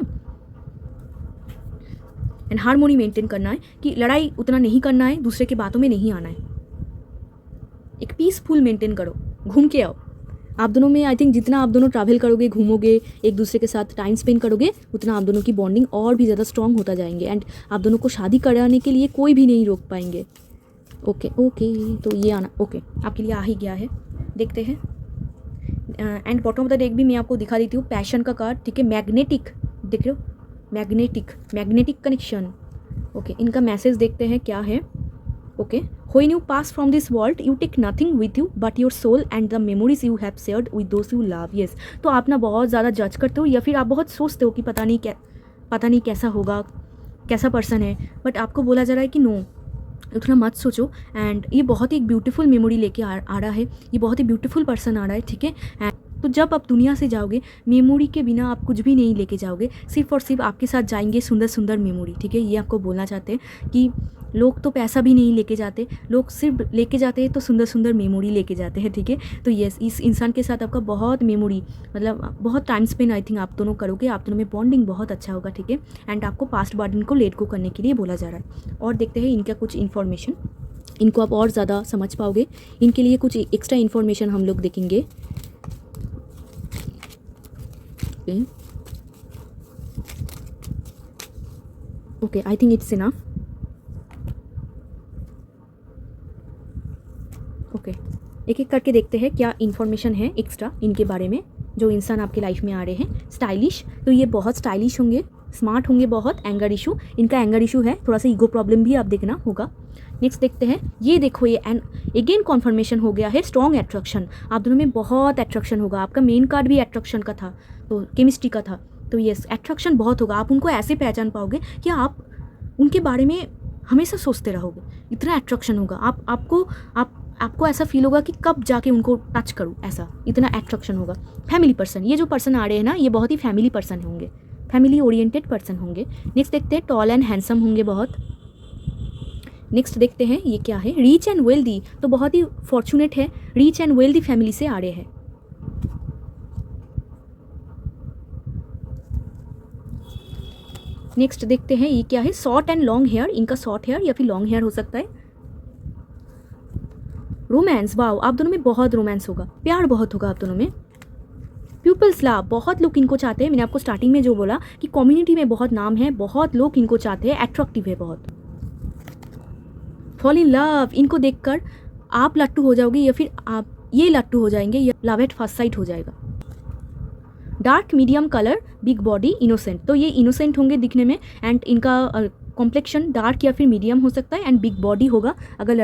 एंड हार्मोनी मेंटेन करना है कि लड़ाई उतना नहीं करना है, दूसरे की बातों में नहीं आना है, एक पीसफुल मेंटेन करो, घूम के आओ आप दोनों में। आई थिंक जितना आप दोनों ट्रैवल करोगे, घूमोगे, एक दूसरे के साथ टाइम स्पेंड करोगे, उतना आप दोनों की बॉन्डिंग और भी ज़्यादा स्ट्रॉन्ग होता जाएंगे, एंड आप दोनों को शादी कराने के लिए कोई भी नहीं रोक पाएंगे, ओके ओके, तो ये आना ओके आपके लिए आ ही गया है। देखते हैं and bottom of the deck भी मैं आपको दिखा देती हूँ। पैशन का कार्ड, ठीक है, मैग्नेटिक, देख रहे हो, मैग्नेटिक कनेक्शन। ओके, इनका मैसेज देखते हैं क्या है। Okay, when you pass from this world you take nothing with you but your soul and the memories you have shared with those you love. Yes, तो आप ना बहुत ज़्यादा जज करते हो या फिर आप बहुत सोचते हो कि पता नहीं कैसा होगा, कैसा पर्सन है, बट आपको बोला जा रहा है कि नो, उतना मत सोचो। एंड ये बहुत ही एक ब्यूटीफुल मेमोरी लेके आ रहा है, ये बहुत ही ब्यूटीफुल पर्सन आ रहा है, ठीक है। एंड तो जब आप दुनिया से जाओगे, मेमोरी के बिना आप कुछ भी नहीं लेके जाओगे, सिर्फ और सिर्फ आपके साथ जाएंगे सुंदर सुंदर मेमोरी, ठीक है। ये आपको बोलना चाहते हैं कि लोग तो पैसा भी नहीं लेके जाते, लोग सिर्फ लेके जाते हैं तो सुंदर सुंदर मेमोरी लेके जाते हैं, ठीक है। तो यस, इस इंसान के साथ आपका बहुत मेमोरी, मतलब बहुत टाइम स्पेंड आई थिंक आप दोनों करोगे, आप दोनों में बॉन्डिंग बहुत अच्छा होगा, ठीक है। एंड आपको पास्ट बर्डन को लेट गो करने के लिए बोला जा रहा है। और देखते हैं इनका कुछ इन्फॉर्मेशन, इनको आप और ज़्यादा समझ पाओगे। इनके लिए कुछ एक्स्ट्रा इन्फॉर्मेशन हम लोग देखेंगे। Okay, I think it's enough. Okay, एक एक करके देखते हैं क्या इन्फॉर्मेशन है एक्स्ट्रा इनके बारे में, जो इंसान आपके लाइफ में आ रहे हैं। स्टाइलिश, तो ये बहुत स्टाइलिश होंगे, स्मार्ट होंगे बहुत। एंगर इशू, इनका एंगर इशू है, थोड़ा सा ईगो प्रॉब्लम भी आप देखना होगा। नेक्स्ट देखते हैं, ये देखो, ये अगेन कॉन्फर्मेशन हो गया है, स्ट्रॉन्ग अट्रैक्शन, आप दोनों में बहुत अट्रैक्शन होगा। आपका मेन कार्ड भी अट्रैक्शन का था, तो केमिस्ट्री का था, तो यस, अट्रैक्शन बहुत होगा। आप उनको ऐसे पहचान पाओगे कि आप उनके बारे में हमेशा सोचते रहोगे, इतना अट्रैक्शन होगा। आपको ऐसा फील होगा कि कब जाके उनको टच करूँ, ऐसा, इतना अट्रैक्शन होगा। फैमिली पर्सन, ये जो पर्सन आ रहे हैं ना, ये बहुत ही फैमिली पर्सन होंगे, फैमिली ओरिएंटेड पर्सन होंगे। नेक्स्ट देखते हैं, टॉल एंड हैंडसम होंगे बहुत। नेक्स्ट देखते हैं ये क्या है, रिच एंड वेल्दी, तो बहुत ही फॉर्चुनेट है, रिच एंड वेल्दी फैमिली से आ रहे हैं। नेक्स्ट देखते हैं ये क्या है, शॉर्ट एंड लॉन्ग हेयर, इनका शॉर्ट हेयर या फिर लॉन्ग हेयर हो सकता है। रोमांस, वाओ, आप दोनों में बहुत रोमांस होगा, प्यार बहुत होगा आप दोनों में। पीपल्स लव, बहुत लोग इनको चाहते हैं। मैंने आपको स्टार्टिंग में जो बोला कि कम्युनिटी में बहुत नाम है, बहुत लोग इनको चाहते हैं, अट्रैक्टिव है बहुत। फॉल इन लव, इनको देखकर आप लट्टू हो जाओगे या फिर आप ये लट्टू हो जाएंगे, या लव एट फर्स्ट साइट हो जाएगा। Dark medium colour, big body, innocent, तो ये इनोसेंट होंगे दिखने में। एंड इनका कॉम्प्लेक्शन डार्क या फिर मीडियम हो सकता है। एंड बिग बॉडी होगा, अगर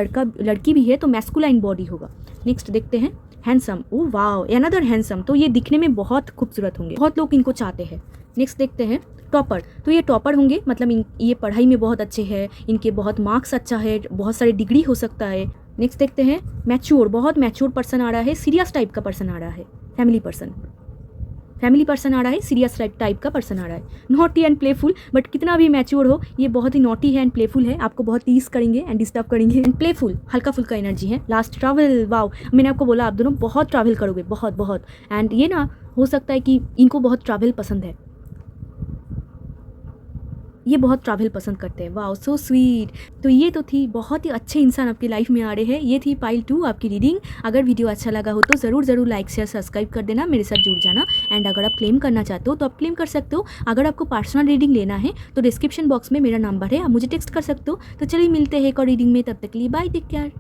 लड़की भी है तो मैस्कुलाइन बॉडी होगा। नेक्स्ट देखते हैं, handsome, oh wow, another handsome, तो ये दिखने में बहुत खूबसूरत होंगे, बहुत लोग इनको चाहते हैं। नेक्स्ट देखते हैं, टॉपर, तो ये टॉपर होंगे, मतलब ये पढ़ाई में बहुत अच्छे हैं, इनके बहुत मार्क्स अच्छा है, बहुत सारे डिग्री हो सकता है। नेक्स्ट देखते हैं, मैच्योर, बहुत मैच्योर पर्सन आ रहा है, सीरियस टाइप का पर्सन आ रहा है, फैमिली पर्सन आ रहा है, सीरियस टाइप का पर्सन आ रहा है। नॉटी एंड प्लेफुल, बट कितना भी मैच्योर हो, ये बहुत ही नॉटी है एंड प्लेफुल है, आपको बहुत टीज करेंगे एंड डिस्टर्ब करेंगे। एंड प्लेफुल, हल्का फुल्का एनर्जी है। लास्ट, ट्रैवल, वाओ, मैंने आपको बोला आप दोनों बहुत ट्रैवल करोगे, बहुत बहुत। एंड ये ना हो सकता है कि इनको बहुत ट्रैवल पसंद है, ये बहुत ट्रैवल पसंद करते हैं। Wow, so sweet. तो ये तो थी, बहुत ही अच्छे इंसान आपकी लाइफ में आ रहे हैं। ये थी पाइल 2 आपकी रीडिंग। अगर वीडियो अच्छा लगा हो तो ज़रूर लाइक शेयर सब्सक्राइब कर देना, मेरे साथ जुड़ जाना। एंड अगर आप क्लेम करना चाहते हो तो आप क्लेम कर सकते हो। अगर आपको पर्सनल रीडिंग लेना है तो डिस्क्रिप्शन बॉक्स में मेरा नंबर है, आप मुझे टेक्स्ट कर सकते हो। तो चलिए मिलते हैं एक और रीडिंग में, तब तक के लिए बाय, टेक केयर।